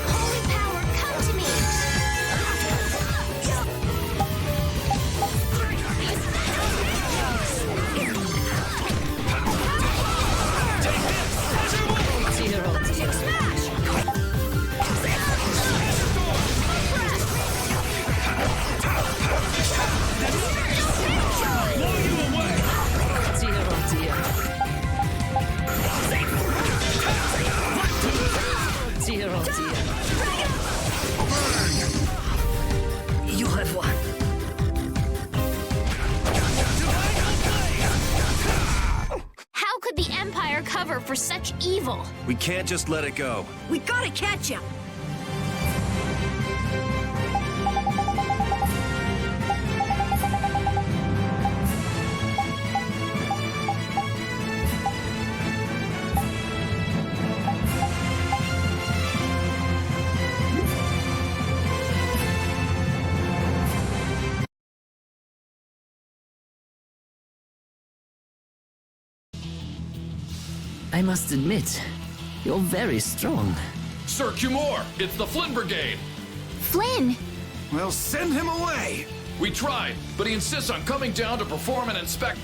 Holy power, come to me! You have won. How could the Empire cover for such evil? We can't just let it go. We gotta catch him! I must admit, you're very strong. Sir Cumore, it's the Flynn Brigade. Flynn! Well, send him away! We tried, but he insists on coming down to perform an inspection.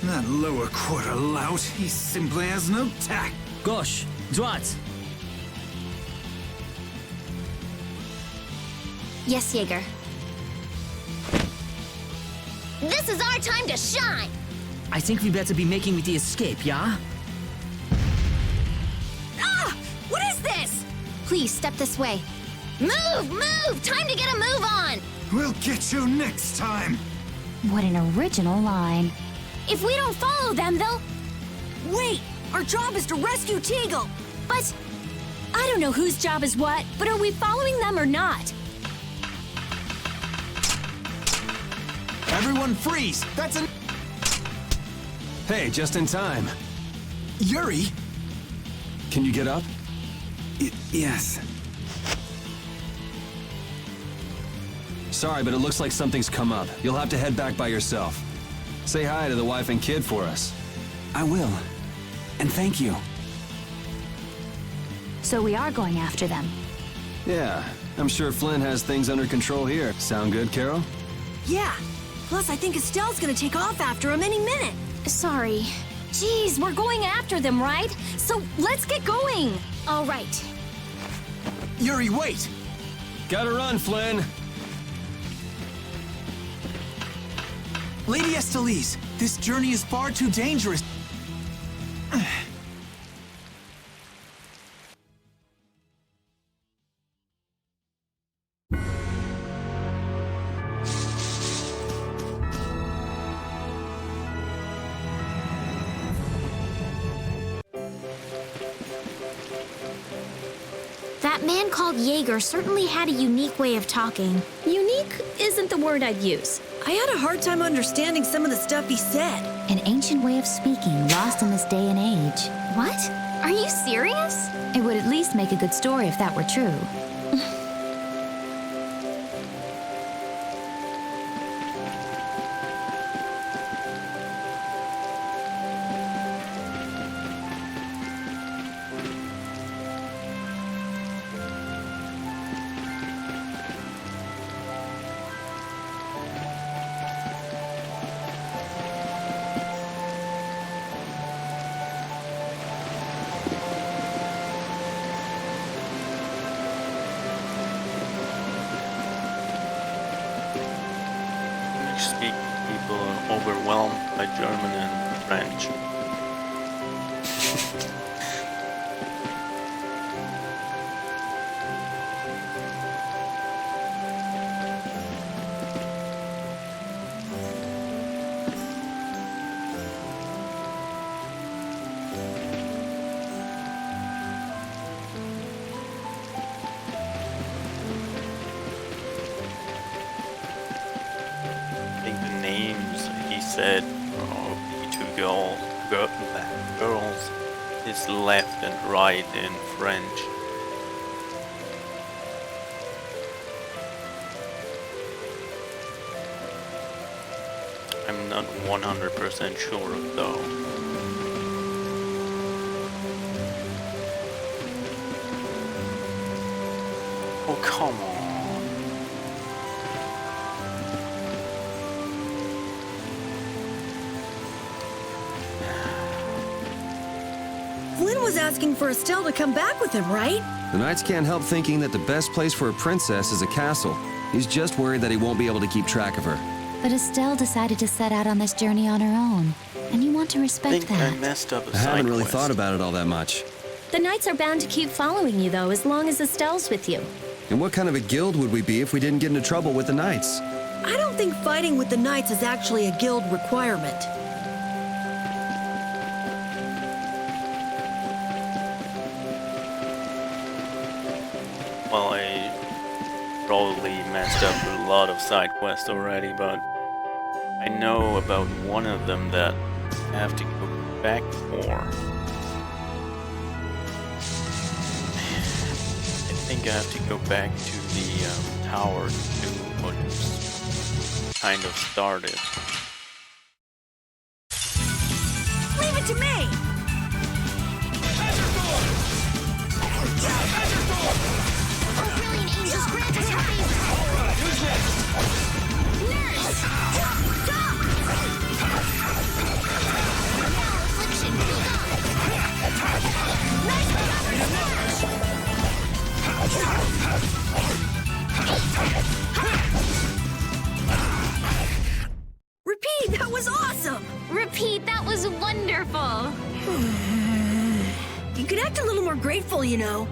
That lower quarter lout, he simply has no tact. Gosh, droite. Yes, Jaeger. This is our time to shine! I think we better be making with the escape, yeah? Ah! What is this? Please, step this way. Move! Move! Time to get a move on! We'll get you next time! What an original line. If we don't follow them, they'll... Wait! Our job is to rescue Teagle! But I don't know whose job is what, but are we following them or not? Everyone freeze! That's an... Hey, just in time. Yuri! Can you get up? Yes. Sorry, but it looks like something's come up. You'll have to head back by yourself. Say hi to the wife and kid for us. I will. And thank you. So we are going after them. Yeah, I'm sure Flynn has things under control here. Sound good, Carol? Yeah. Plus, I think Estelle's gonna take off after him any minute. Sorry. Geez, we're going after them, right? So let's get going. All right. Yuri, wait! Gotta run, Flynn! Lady Estellise, this journey is far too dangerous. That man called Jaeger certainly had a unique way of talking. Unique isn't the word I'd use. I had a hard time understanding some of the stuff he said. An ancient way of speaking lost in this day and age. What? Are you serious? It would at least make a good story if that were true. Speak people are overwhelmed by German and French. Said, oh, the two girls is left and right in French. I'm not 100% sure though. Oh, come on. Flynn was asking for Estelle to come back with him, right? The Knights can't help thinking that the best place for a princess is a castle. He's just worried that he won't be able to keep track of her. But Estelle decided to set out on this journey on her own, and you want to I respect think I that. messed up a I haven't side really quest. thought about it all that much. The Knights are bound to keep following you, though, as long as Estelle's with you. And what kind of a guild would we be if we didn't get into trouble with the Knights? I don't think fighting with the Knights is actually a guild requirement. Well, I probably messed up a lot of side quests already, but I know about one of them that I have to go back for. I think I have to go back to the tower to what kind of started. Leave it to me! Brilliant angels grant us rise! Alright, who's next? Nurse! Stop! Now affliction, be gone! Rise Repeat, that was awesome! Repeat, that was wonderful! You could act a little more grateful, you know.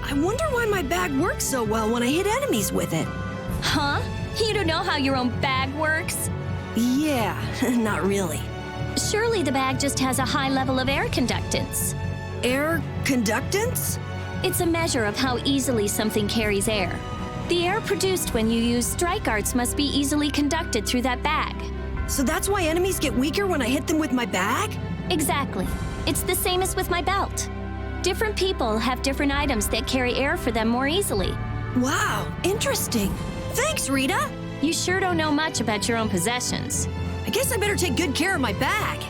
I wonder why my bag works so well when I hit enemies with it. Huh? You don't know how your own bag works? Yeah, not really. Surely the bag just has a high level of air conductance. Air conductance? It's a measure of how easily something carries air. The air produced when you use strike arts must be easily conducted through that bag. So that's why enemies get weaker when I hit them with my bag? Exactly. It's the same as with my belt. Different people have different items that carry air for them more easily. Wow, interesting. Thanks, Rita. You sure don't know much about your own possessions. I guess I better take good care of my bag.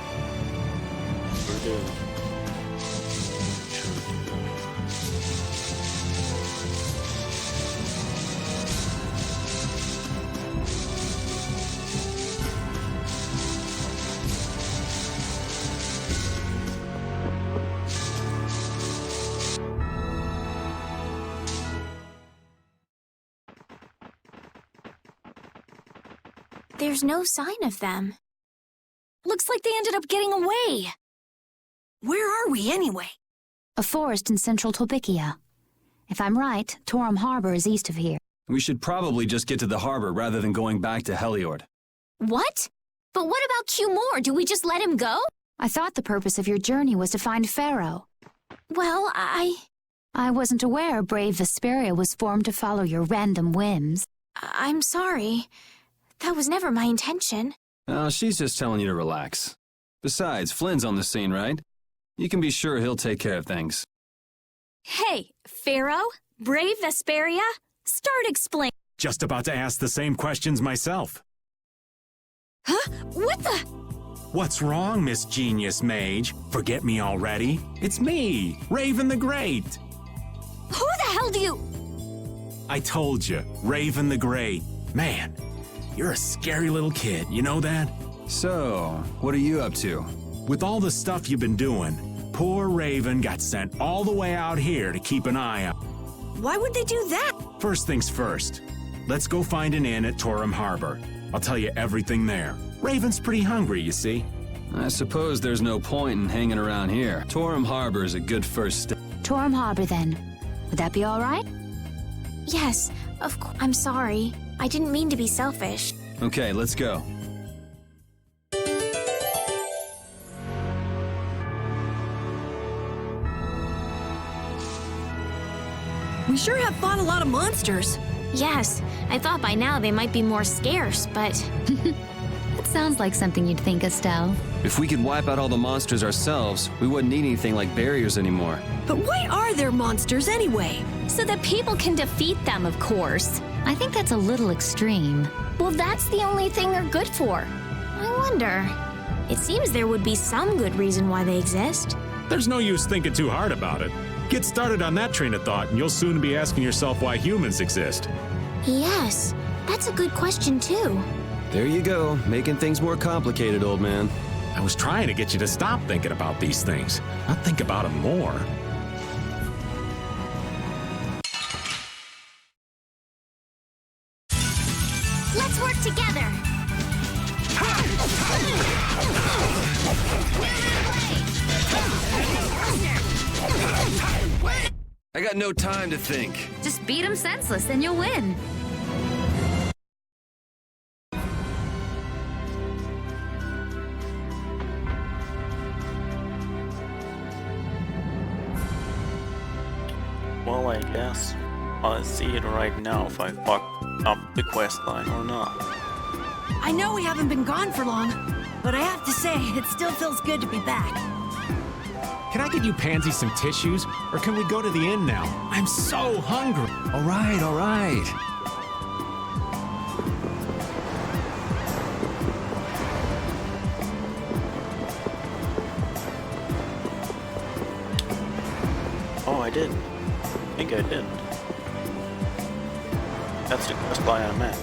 There's no sign of them. Looks like they ended up getting away. Where are we anyway? A forest in central Tolbikia. If I'm right, Torum Harbor is east of here. We should probably just get to the harbor rather than going back to Heliord. What? But what about Q-More? Do we just let him go? I thought the purpose of your journey was to find Pharaoh. Well, I wasn't aware brave Vesperia was formed to follow your random whims. I'm sorry. That was never my intention. Oh, she's just telling you to relax. Besides, Flynn's on the scene, right? You can be sure he'll take care of things. Hey, Pharaoh? Brave Vesperia? Start explaining. Just about to ask the same questions myself. Huh? What the? What's wrong, Miss Genius Mage? Forget me already? It's me, Raven the Great. Who the hell do you... I told you, Raven the Great. Man, you're a scary little kid, you know that? So, what are you up to? With all the stuff you've been doing, poor Raven got sent all the way out here to keep an eye on. Why would they do that? First things first, let's go find an inn at Torum Harbor. I'll tell you everything there. Raven's pretty hungry, you see. I suppose there's no point in hanging around here. Torum Harbor is a good first step. Torum Harbor, then. Would that be all right? Yes, of course. I'm sorry. I didn't mean to be selfish. Okay, let's go. We sure have fought a lot of monsters. Yes, I thought by now they might be more scarce, but... It's Sounds like something you'd think, Estelle. If we could wipe out all the monsters ourselves, we wouldn't need anything like barriers anymore. But why are there monsters anyway? So that people can defeat them, of course. I think that's a little extreme. Well, that's the only thing they're good for. I wonder. It seems there would be some good reason why they exist. There's no use thinking too hard about it. Get started on that train of thought, and you'll soon be asking yourself why humans exist. Yes, that's a good question, too. There you go, making things more complicated, old man. I was trying to get you to stop thinking about these things, not think about them more. Let's work together. I got no time to think. Just beat him senseless and you'll win. Well, I guess I'll see it right now if I fuck up the quest line or not. I know we haven't been gone for long, but I have to say, it still feels good to be back. Can I get you Pansy some tissues, or can we go to the inn now? I'm so hungry. All right, all right. Oh, I did. I think I did. That's the quest line I'm at.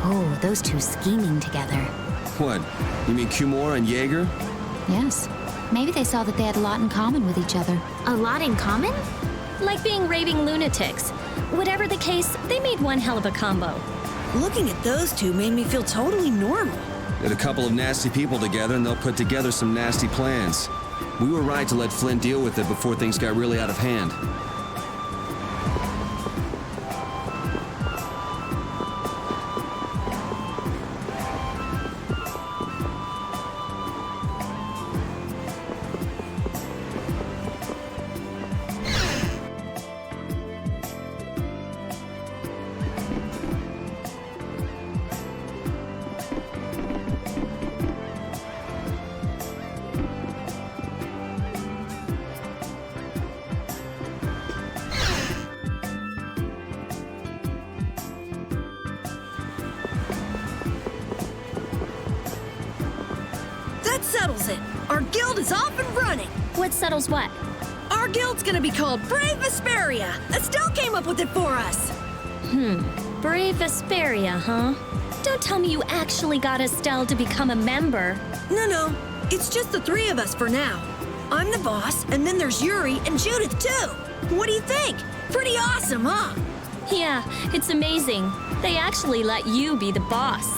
Oh, those two scheming together. What? You mean Kumor and Jaeger? Yes. Maybe they saw that they had a lot in common with each other. A lot in common? Like being raving lunatics. Whatever the case, they made one hell of a combo. Looking at those two made me feel totally normal. Get a couple of nasty people together and they'll put together some nasty plans. We were right to let Flynn deal with it before things got really out of hand. That settles it. Our guild is off and running. What settles what? Our guild's gonna be called Brave Vesperia. Estelle came up with it for us. Brave Vesperia, huh? Don't tell me you actually got Estelle to become a member. No. It's just the three of us for now. I'm the boss, and then there's Yuri and Judith, too. What do you think? Pretty awesome, huh? Yeah, it's amazing. They actually let you be the boss.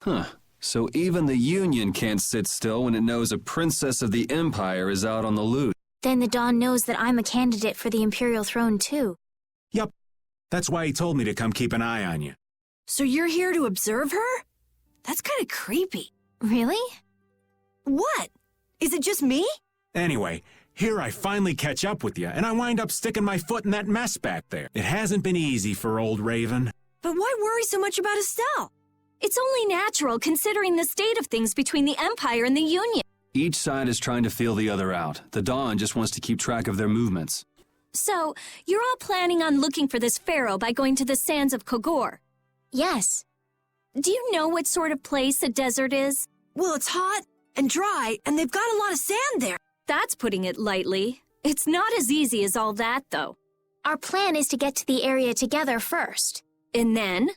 Huh. So even the Union can't sit still when it knows a princess of the Empire is out on the loose. Then the Dawn knows that I'm a candidate for the Imperial throne, too. Yup. That's why he told me to come keep an eye on you. So you're here to observe her? That's kind of creepy. Really? What? Is it just me? Anyway, here I finally catch up with you, and I wind up sticking my foot in that mess back there. It hasn't been easy for old Raven. But why worry so much about Estelle? It's only natural considering the state of things between the Empire and the Union. Each side is trying to feel the other out. The Dawn just wants to keep track of their movements. So, you're all planning on looking for this pharaoh by going to the sands of Kogor? Yes. Do you know what sort of place a desert is? Well, it's hot and dry, and they've got a lot of sand there. That's putting it lightly. It's not as easy as all that, though. Our plan is to get to the area together first. And then?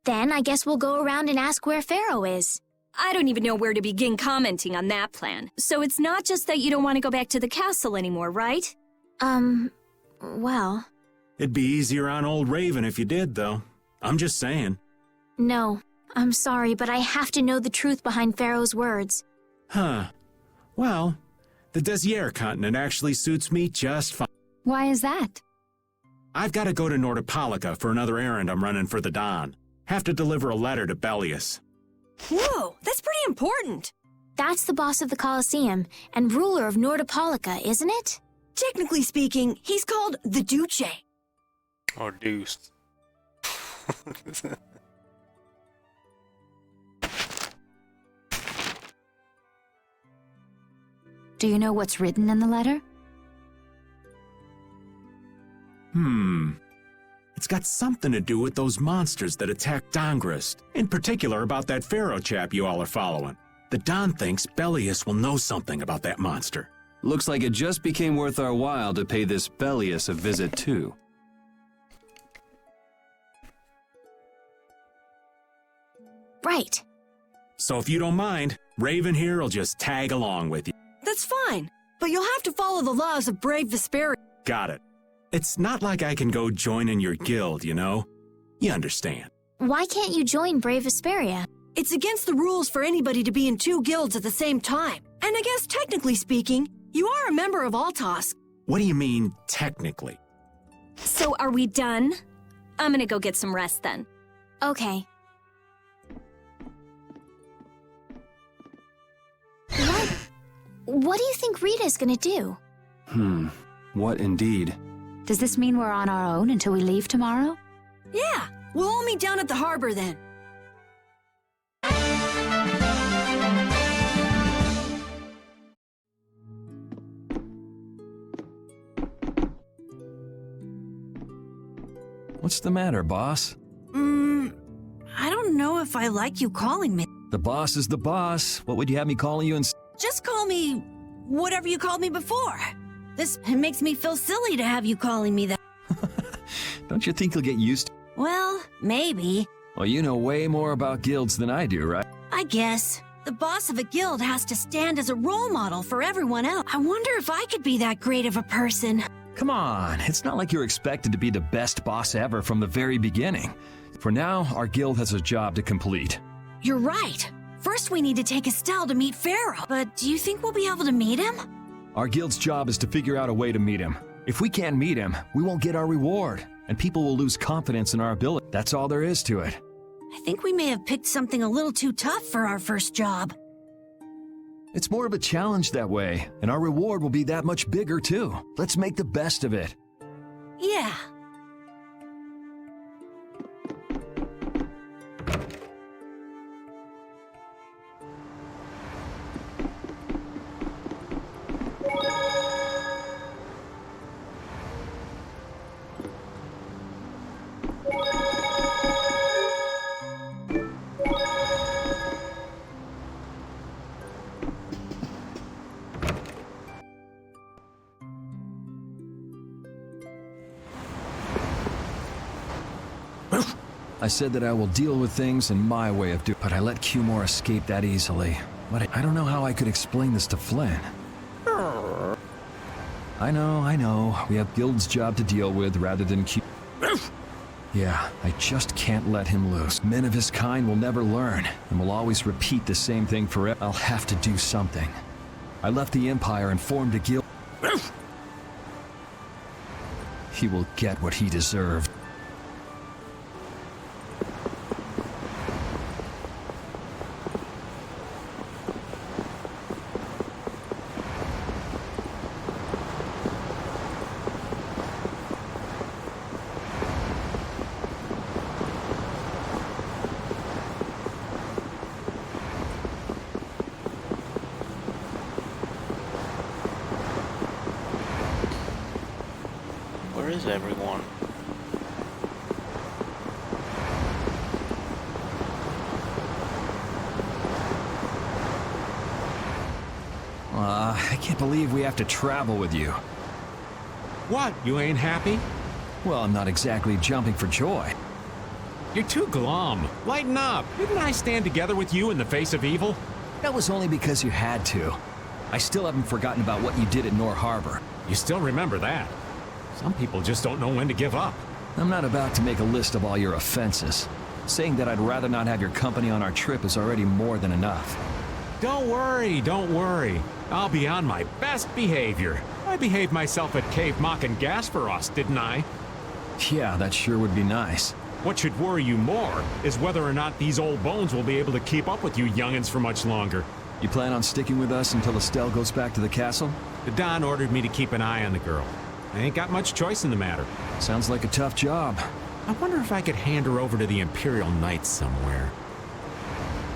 Then I guess we'll go around and ask where Pharaoh is. I don't even know where to begin commenting on that plan. So it's not just that you don't want to go back to the castle anymore, right? Well... It'd be easier on old Raven if you did, though. I'm just saying. No, I'm sorry, but I have to know the truth behind Pharaoh's words. Huh. Well, the Desier continent actually suits me just fine. Why is that? I've got to go to Nordopolica for another errand I'm running for the Don. Have to deliver a letter to Bellius. Whoa, that's pretty important. That's the boss of the Colosseum and ruler of Nordopolica, isn't it? Technically speaking, he's called the Duce. Or Deuce. Do you know what's written in the letter? It's got something to do with those monsters that attacked Dongrist. In particular about that Pharaoh chap you all are following. The Don thinks Bellius will know something about that monster. Looks like it just became worth our while to pay this Bellius a visit too. Right. So if you don't mind, Raven here will just tag along with you. That's fine, but you'll have to follow the laws of brave Vesperia. Got it. It's not like I can go join in your guild, you know? You understand. Why can't you join Brave Vesperia? It's against the rules for anybody to be in 2 guilds at the same time. And I guess technically speaking, you are a member of Altos. What do you mean, technically? So are we done? I'm gonna go get some rest then. Okay. What do you think Rita's gonna do? What indeed? Does this mean we're on our own until we leave tomorrow? Yeah, we'll all meet down at the harbor then. What's the matter, boss? I don't know if I like you calling me. The boss is the boss. What would you have me calling you Just call me whatever you called me before. This makes me feel silly to have you calling me that. Don't you think you'll get used to? Well, maybe. Well, you know way more about guilds than I do, right? I guess. The boss of a guild has to stand as a role model for everyone else. I wonder if I could be that great of a person. Come on, it's not like you're expected to be the best boss ever from the very beginning. For now, our guild has a job to complete. You're right. First we need to take Estelle to meet Pharaoh. But do you think we'll be able to meet him? Our guild's job is to figure out a way to meet him. If we can't meet him, we won't get our reward, and people will lose confidence in our ability. That's all there is to it. I think we may have picked something a little too tough for our first job. It's more of a challenge that way, and our reward will be that much bigger too. Let's make the best of it. Yeah. I said that I will deal with things in my way of doing, but I let Cumore escape that easily. But I don't know how I could explain this to Flynn. I know. We have Guild's job to deal with rather than Yeah, I just can't let him loose. Men of his kind will never learn, and will always repeat the same thing forever. I'll have to do something. I left the Empire and formed a guild. He will get what he deserved. Where is everyone? I can't believe we have to travel with you. What, you ain't happy? Well, I'm not exactly jumping for joy. You're too glum. Lighten up. Didn't I stand together with you in the face of evil? That was only because you had to. I still haven't forgotten about what you did at Nor Harbor. You still remember that. Some people just don't know when to give up. I'm not about to make a list of all your offenses. Saying that I'd rather not have your company on our trip is already more than enough. Don't worry, don't worry. I'll be on my best behavior. I behaved myself at Cave Mock and Gasperos, didn't I? Yeah, that sure would be nice. What should worry you more is whether or not these old bones will be able to keep up with you youngins for much longer. You plan on sticking with us until Estelle goes back to the castle? The Don ordered me to keep an eye on the girl. I ain't got much choice in the matter. Sounds like a tough job. I wonder if I could hand her over to the Imperial Knights somewhere.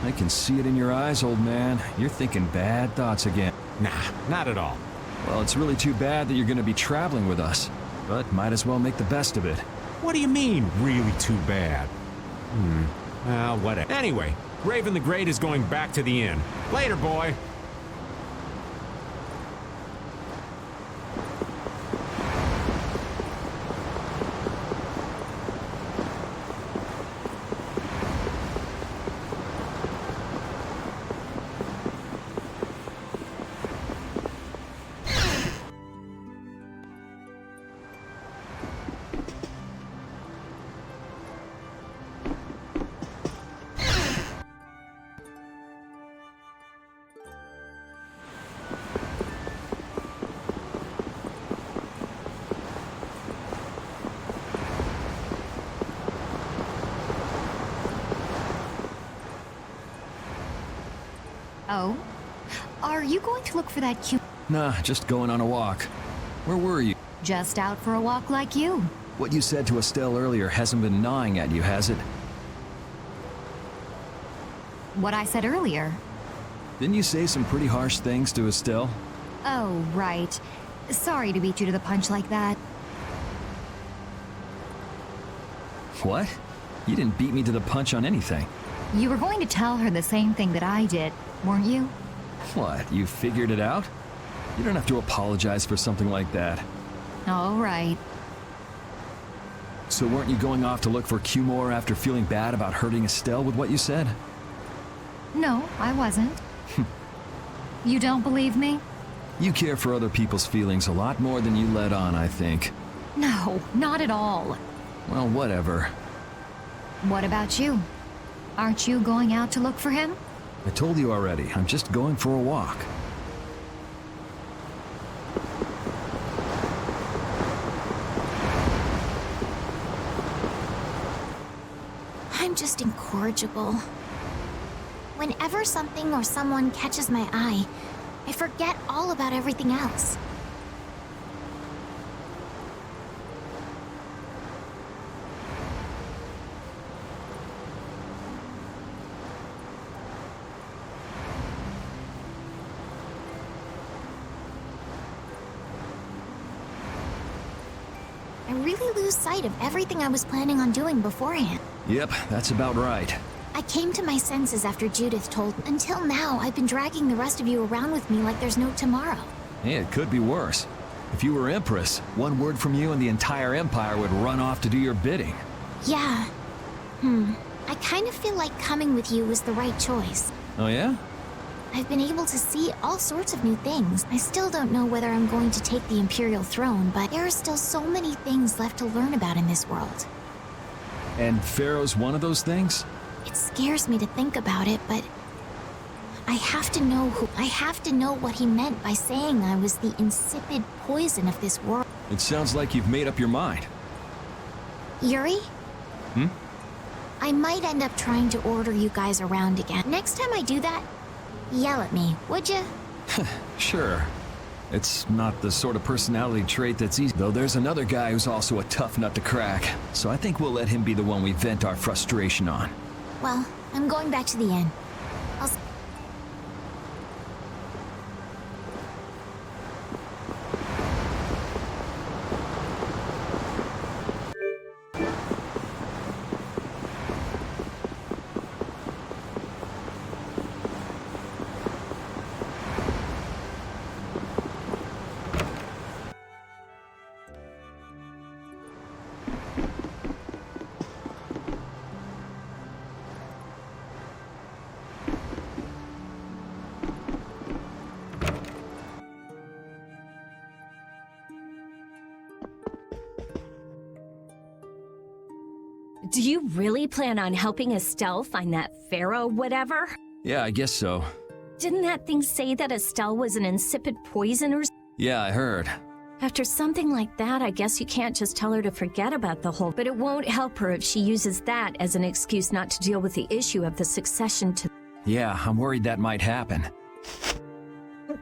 I can see it in your eyes, old man. You're thinking bad thoughts again. Nah, not at all. Well, it's really too bad that you're going to be traveling with us. But might as well make the best of it. What do you mean, really too bad? Well, whatever. Anyway, Raven the Great is going back to the inn. Later, boy. Oh? Are you going to look for that cute... Nah, just going on a walk. Where were you? Just out for a walk like you. What you said to Estelle earlier hasn't been gnawing at you, has it? What I said earlier. Didn't you say some pretty harsh things to Estelle? Oh, right. Sorry to beat you to the punch like that. What? You didn't beat me to the punch on anything. You were going to tell her the same thing that I did, weren't you? What, you figured it out? You don't have to apologize for something like that. All right. So weren't you going off to look for Cumore after feeling bad about hurting Estelle with what you said? No, I wasn't. You don't believe me? You care for other people's feelings a lot more than you let on, I think. No, not at all. Well, whatever. What about you? Aren't you going out to look for him? I told you already, I'm just going for a walk. I'm just incorrigible. Whenever something or someone catches my eye, I forget all about everything else. I really lose sight of everything I was planning on doing beforehand. Yep, that's about right. I came to my senses after Judith told. Until now, I've been dragging the rest of you around with me like there's no tomorrow. Hey, it could be worse. If you were Empress, one word from you and the entire Empire would run off to do your bidding. Yeah. I kind of feel like coming with you was the right choice. Oh yeah? I've been able to see all sorts of new things. I still don't know whether I'm going to take the Imperial throne, but there are still so many things left to learn about in this world. And Pharaoh's one of those things? It scares me to think about it, but I have to know what he meant by saying I was the insipid poison of this world. It sounds like you've made up your mind. Yuri? Hmm? I might end up trying to order you guys around again. Next time I do that, yell at me, would you? Sure. It's not the sort of personality trait that's easy, though there's another guy who's also a tough nut to crack. So I think we'll let him be the one we vent our frustration on. Well, I'm going back to the inn. Do you really plan on helping Estelle find that pharaoh whatever? Yeah, I guess so. Didn't that thing say that Estelle was an insipid poison or Yeah, I heard. After something like that, I guess you can't just tell her to forget about the whole... But it won't help her if she uses that as an excuse not to deal with the issue of the succession to... Yeah, I'm worried that might happen.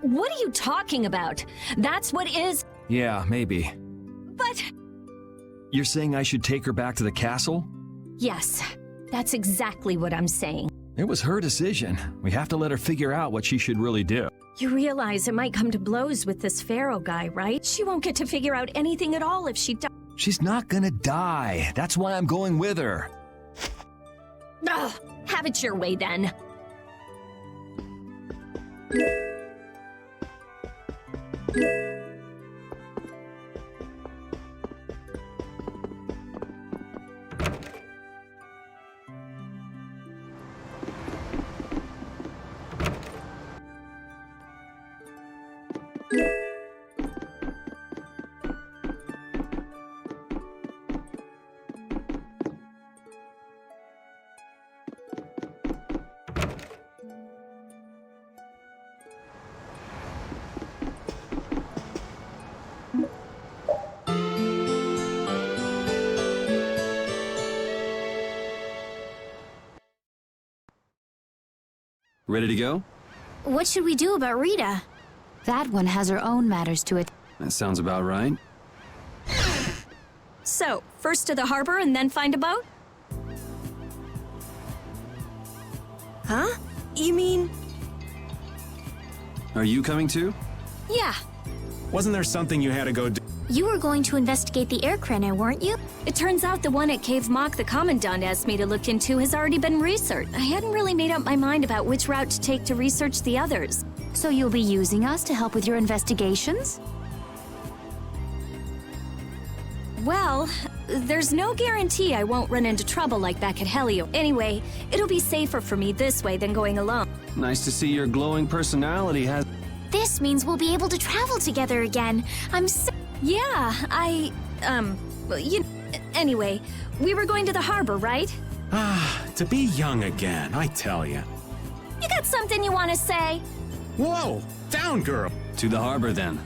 What are you talking about? That's what is... Yeah, maybe. But... You're saying I should take her back to the castle? Yes, that's exactly what I'm saying. It was her decision. We have to let her figure out what she should really do. You realize it might come to blows with this pharaoh guy, right? She won't get to figure out anything at all if she does. She's not gonna die. That's why I'm going with her. Ugh, have it your way then. Ready to go? What should we do about Rita? That one has her own matters to it. That sounds about right. So, first to the harbor and then find a boat? Huh? You mean... Are you coming too? Yeah. Wasn't there something you had to go do? You were going to investigate the air crenna, weren't you? It turns out the one at Cave Mock the Commandant asked me to look into has already been researched. I hadn't really made up my mind about which route to take to research the others. So you'll be using us to help with your investigations? Well, there's no guarantee I won't run into trouble like back at Helio. Anyway, it'll be safer for me this way than going alone. Nice to see your glowing personality has... This means we'll be able to travel together again. I'm so... Yeah, anyway, we were going to the harbor, right? Ah, to be young again, I tell you. You got something you want to say? Whoa! Down, girl! To the harbor, then.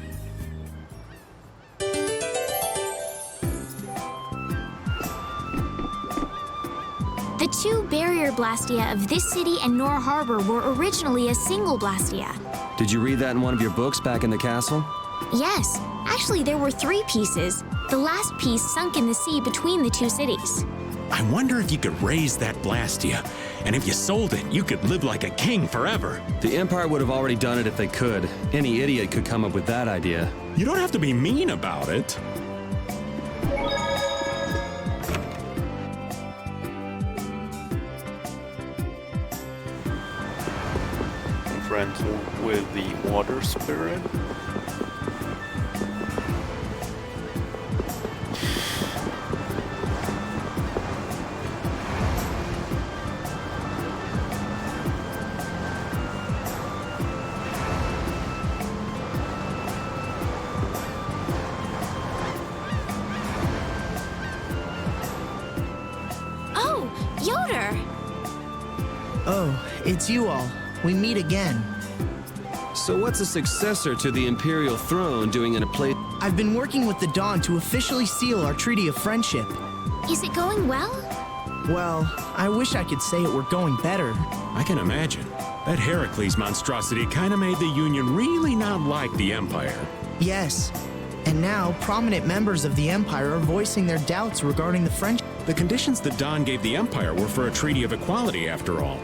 The two barrier blastia of this city and Nor Harbor were originally a single blastia. Did you read that in one of your books back in the castle? Yes. Actually, there were 3 pieces. The last piece sunk in the sea between the 2 cities. I wonder if you could raise that Blastia, and if you sold it, you could live like a king forever. The Empire would have already done it if they could. Any idiot could come up with that idea. You don't have to be mean about it. Friends with the water spirit. Oh, it's you all. We meet again. So what's a successor to the Imperial throne doing in a place? I've been working with the Dawn to officially seal our Treaty of Friendship. Is it going well? Well, I wish I could say it were going better. I can imagine. That Heracles monstrosity kind of made the Union really not like the Empire. Yes. And now, prominent members of the Empire are voicing their doubts regarding the friendship. The conditions the Dawn gave the Empire were for a treaty of equality, after all.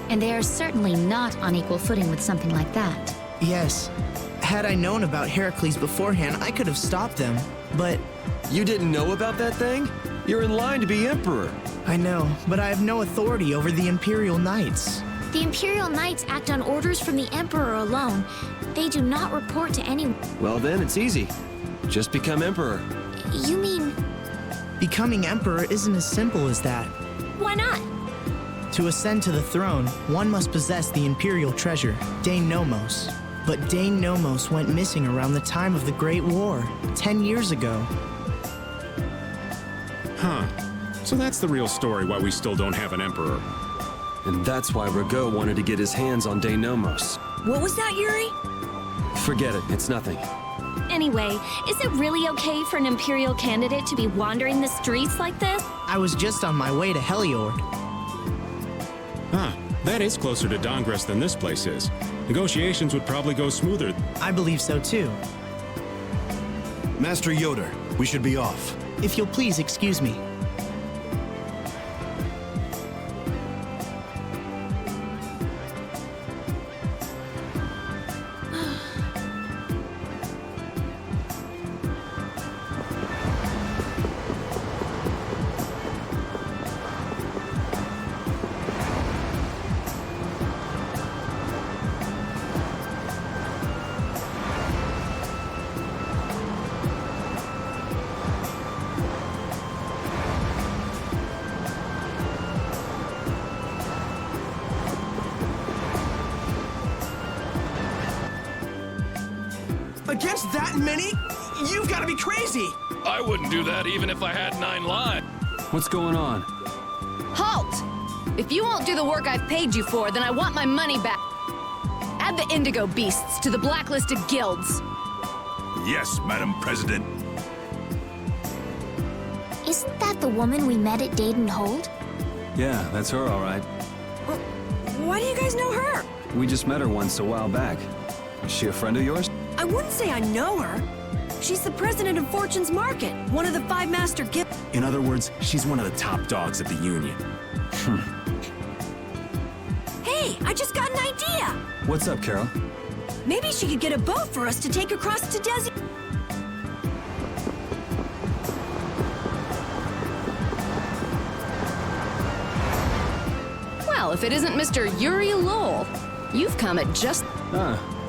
And they are certainly not on equal footing with something like that. Yes. Had I known about Heracles beforehand, I could have stopped them. But... You didn't know about that thing? You're in line to be Emperor. I know, but I have no authority over the Imperial Knights. The Imperial Knights act on orders from the Emperor alone. They do not report to anyone. Well then, it's easy. Just become Emperor. You mean... Becoming Emperor isn't as simple as that. Why not? To ascend to the throne, one must possess the Imperial treasure, Dane Nomos. But Dane Nomos went missing around the time of the Great War, 10 years ago. Huh. So that's the real story why we still don't have an Emperor. And that's why Rago wanted to get his hands on Dane Nomos. What was that, Yuri? Forget it, it's nothing. Anyway, is it really okay for an Imperial candidate to be wandering the streets like this? I was just on my way to Heliord. Huh. That is closer to Dongress than this place is. Negotiations would probably go smoother. I believe so too. Master Yoder, we should be off. If you'll please excuse me. Against that many? You've got to be crazy! I wouldn't do that even if I had 9 lives. What's going on? Halt! If you won't do the work I've paid you for, then I want my money back. Add the Indigo Beasts to the blacklisted guilds. Yes, Madam President. Isn't that the woman we met at Dayton Hold? Yeah, that's her, all right. Why do you guys know her? We just met her once a while back. Is she a friend of yours? I wouldn't say I know her. She's the president of Fortune's Market, one of the 5 master guilds. In other words, she's one of the top dogs at the Union. Hey, I just got an idea! What's up, Carol? Maybe she could get a boat for us to take across to Desi. Well, if it isn't Mr. Yuri Lowell, you've come at just...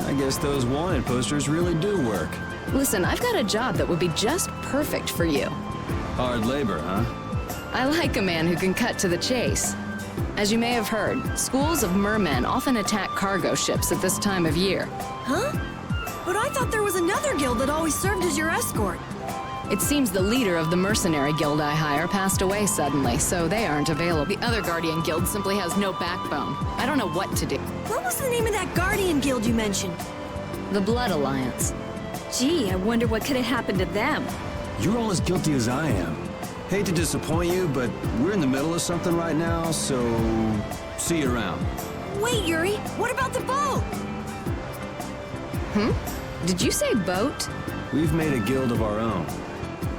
I guess those wanted posters really do work. Listen, I've got a job that would be just perfect for you. Hard labor, huh? I like a man who can cut to the chase. As you may have heard, schools of mermen often attack cargo ships at this time of year. Huh? But I thought there was another guild that always served as your escort. It seems the leader of the mercenary guild I hire passed away suddenly, so they aren't available. The other Guardian guild simply has no backbone. I don't know what to do. What was the name of that Guardian guild you mentioned? The Blood Alliance. Gee, I wonder what could have happened to them. You're all as guilty as I am. Hate to disappoint you, but we're in the middle of something right now, so see you around. Wait, Yuri, what about the boat? Did you say boat? We've made a guild of our own.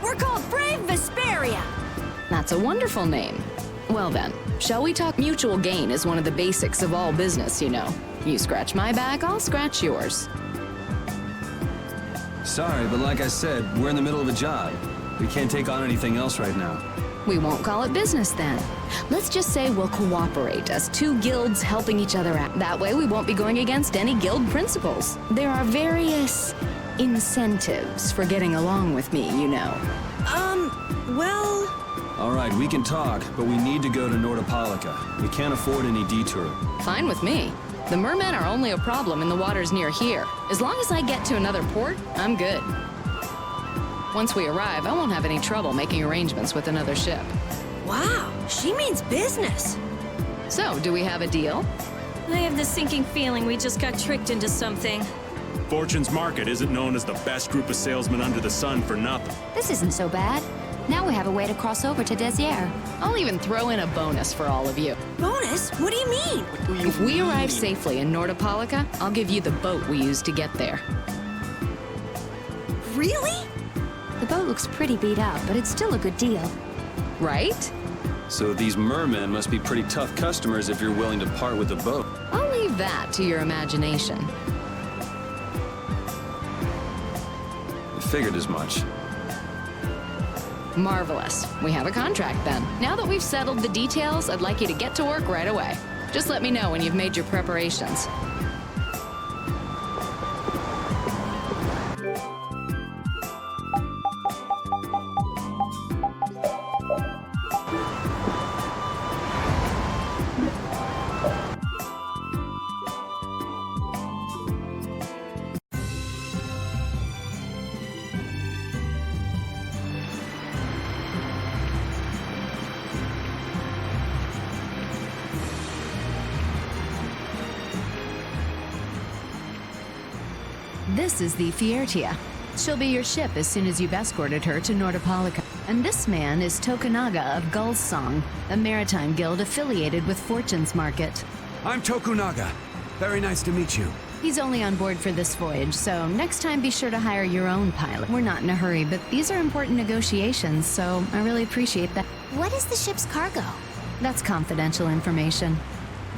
We're called Brave Vesperia. That's a wonderful name. Well then, shall we talk? Mutual gain is one of the basics of all business, you know. You scratch my back, I'll scratch yours. Sorry, but like I said, we're in the middle of a job. We can't take on anything else right now. We won't call it business then. Let's just say we'll cooperate as 2 guilds helping each other out. That way we won't be going against any guild principles. There are various incentives for getting along with me, you know. Well... All right, we can talk, but we need to go to Nordopolica. We can't afford any detour. Fine with me. The mermen are only a problem in the waters near here. As long as I get to another port, I'm good. Once we arrive, I won't have any trouble making arrangements with another ship. Wow, she means business. So, do we have a deal? I have the sinking feeling we just got tricked into something. Fortune's Market isn't known as the best group of salesmen under the sun for nothing. This isn't so bad. Now we have a way to cross over to Desier. I'll even throw in a bonus for all of you. Bonus? What do you mean? If we arrive safely in Nordopolica, I'll give you the boat we used to get there. Really? The boat looks pretty beat up, but it's still a good deal. Right? So these mermen must be pretty tough customers if you're willing to part with the boat. I'll leave that to your imagination. I figured as much. Marvelous. We have a contract then. Now that we've settled the details, I'd like you to get to work right away. Just let me know when you've made your preparations. This is the Fiertia. She'll be your ship as soon as you've escorted her to Nordopolica. And this man is Tokunaga of Gull's Song, a maritime guild affiliated with Fortune's Market. I'm Tokunaga. Very nice to meet you. He's only on board for this voyage, so next time be sure to hire your own pilot. We're not in a hurry, but these are important negotiations, so I really appreciate that. What is the ship's cargo? That's confidential information.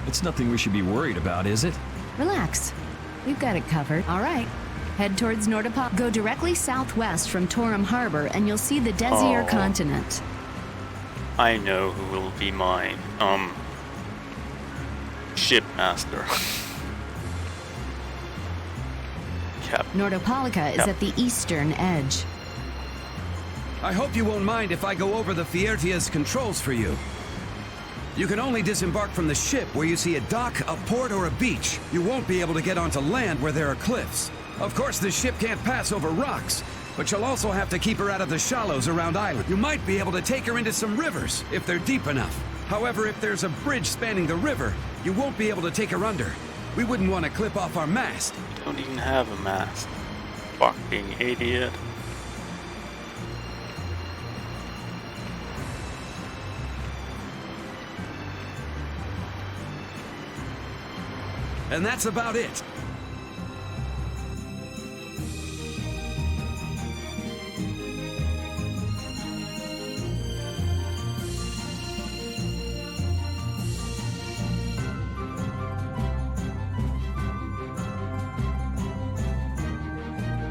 It's nothing we should be worried about, is it? Relax. We've got it covered. All right. Head towards Nordopop. Go directly southwest from Torum Harbor, and you'll see the Desier continent. I know who will be my, shipmaster. Nordopolica is at the eastern edge. I hope you won't mind if I go over the Fiertia's controls for you. You can only disembark from the ship where you see a dock, a port, or a beach. You won't be able to get onto land where there are cliffs. Of course, the ship can't pass over rocks, but you'll also have to keep her out of the shallows around island. You might be able to take her into some rivers, if they're deep enough. However, if there's a bridge spanning the river, you won't be able to take her under. We wouldn't want to clip off our mast. We don't even have a mast. Fucking idiot. And that's about it.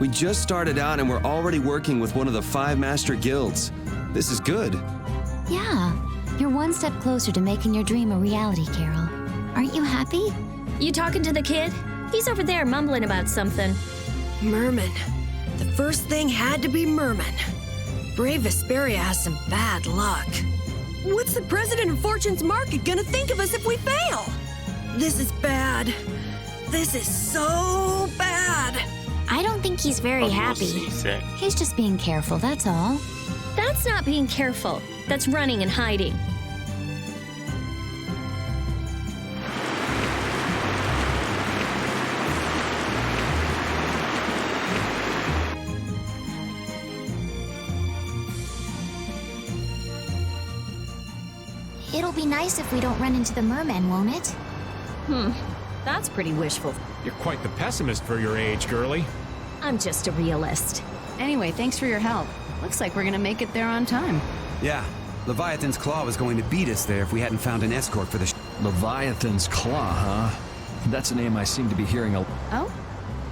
We just started out and we're already working with one of the 5 master guilds. This is good. Yeah, you're one step closer to making your dream a reality, Carol. Aren't you happy? You talking to the kid? He's over there mumbling about something. Merman. The first thing had to be Merman. Brave Vesperia has some bad luck. What's the president of Fortune's Market gonna think of us if we fail? This is bad. This is so bad. I don't think he's very happy. He's just being careful, that's all. That's not being careful. That's running and hiding. It'll be nice if we don't run into the mermen, won't it? That's pretty wishful. You're quite the pessimist for your age, girlie. I'm just a realist. Anyway, thanks for your help. Looks like we're gonna make it there on time. Yeah, Leviathan's Claw was going to beat us there if we hadn't found an escort for the Leviathan's Claw, huh? That's a name I seem to be hearing a... Oh?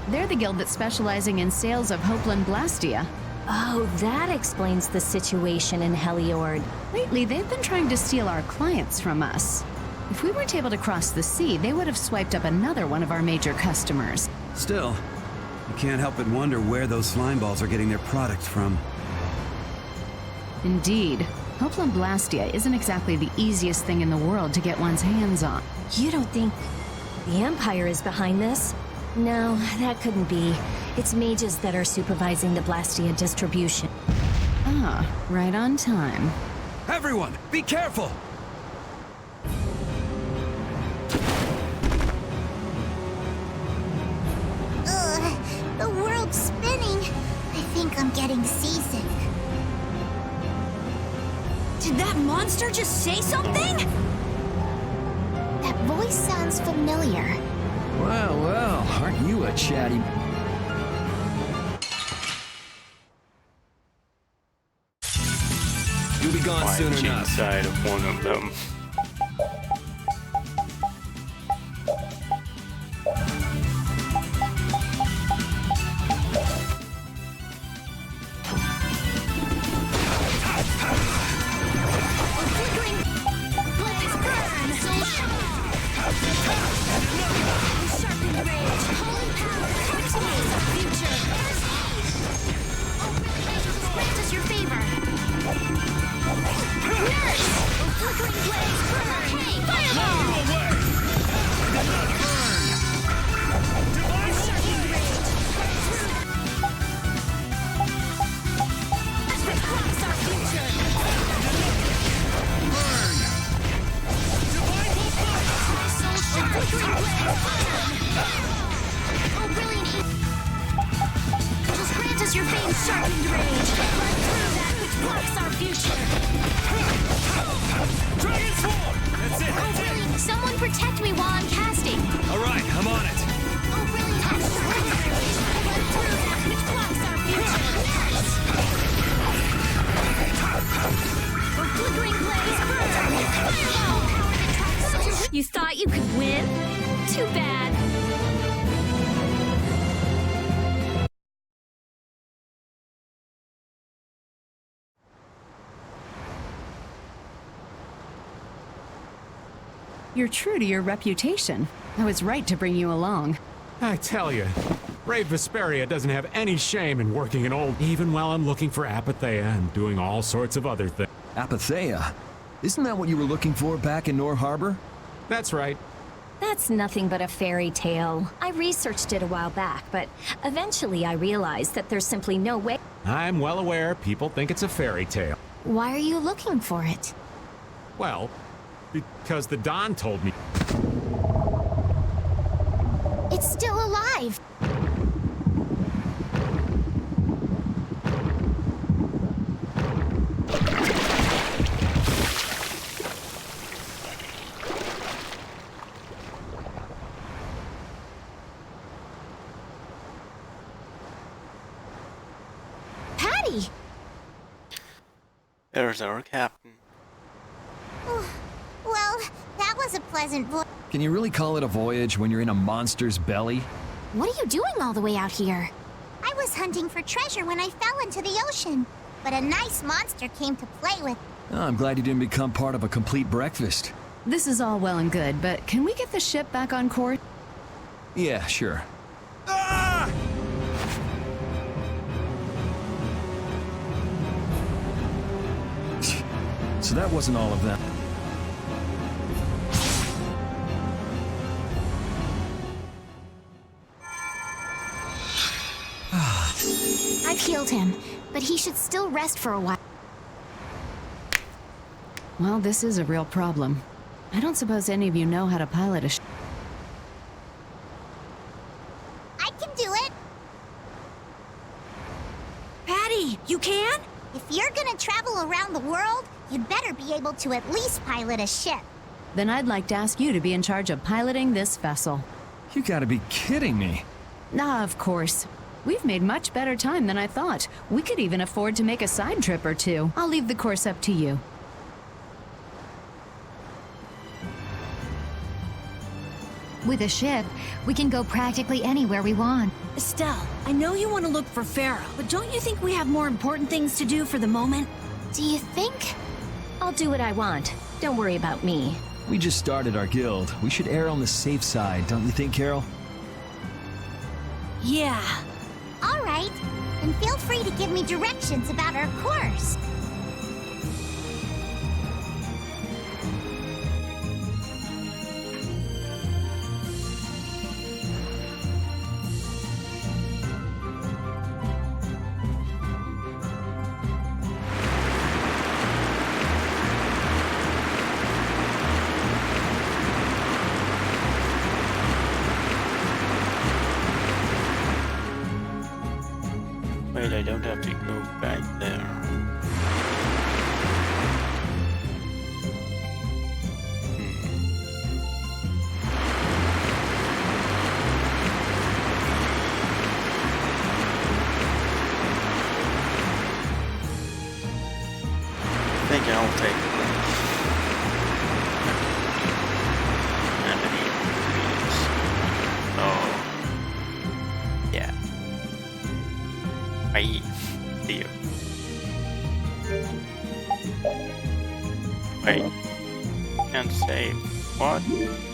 They're the guild that's specializing in sales of Hopeland Blastia. Oh, that explains the situation in Heliord. Lately, they've been trying to steal our clients from us. If we weren't able to cross the sea, they would have swiped up another one of our major customers. Still, you can't help but wonder where those slime balls are getting their product from. Indeed. Hopeland Blastia isn't exactly the easiest thing in the world to get one's hands on. You don't think the Empire is behind this? No, that couldn't be. It's mages that are supervising the Blastia distribution. Ah, right on time. Everyone, be careful! The world's spinning. I think I'm getting seasick. Did that monster just say something? That voice sounds familiar. Well, well, aren't you a chatty... You'll be gone soon enough. Inside of one of them. Someone protect me while I'm casting. All right, I'm on it. You thought you could win? Too bad. You're true to your reputation. I was right to bring you along. I tell you, Brave Vesperia doesn't have any shame in working an old, even while I'm looking for Apathea and doing all sorts of other things. Apathea? Isn't that what you were looking for back in Nor Harbor? That's right. That's nothing but a fairy tale. I researched it a while back, but eventually I realized that there's simply no way. I'm well aware people think it's a fairy tale. Why are you looking for it? Well, because the Don told me. It's still alive. Patty! There's our captain. Well, that was a pleasant voyage. Can you really call it a voyage when you're in a monster's belly? What are you doing all the way out here? I was hunting for treasure when I fell into the ocean, but a nice monster came to play with. Oh, I'm glad you didn't become part of a complete breakfast. This is all well and good, but can we get the ship back on course? Yeah, sure. So that wasn't all of them. I've healed him, but he should still rest for a while. Well, this is a real problem. I don't suppose any of you know how to pilot a ship. I can do it. Patty, you can? If you're gonna travel around the world, you'd better be able to at least pilot a ship. Then I'd like to ask you to be in charge of piloting this vessel. You gotta be kidding me. Ah, of course. We've made much better time than I thought. We could even afford to make a side trip or two. I'll leave the course up to you. With a ship, we can go practically anywhere we want. Estelle, I know you want to look for Farah, but don't you think we have more important things to do for the moment? Do you think? I'll do what I want. Don't worry about me. We just started our guild. We should err on the safe side, don't you think, Carol? Yeah. All right, then feel free to give me directions about our course. Can't save. What?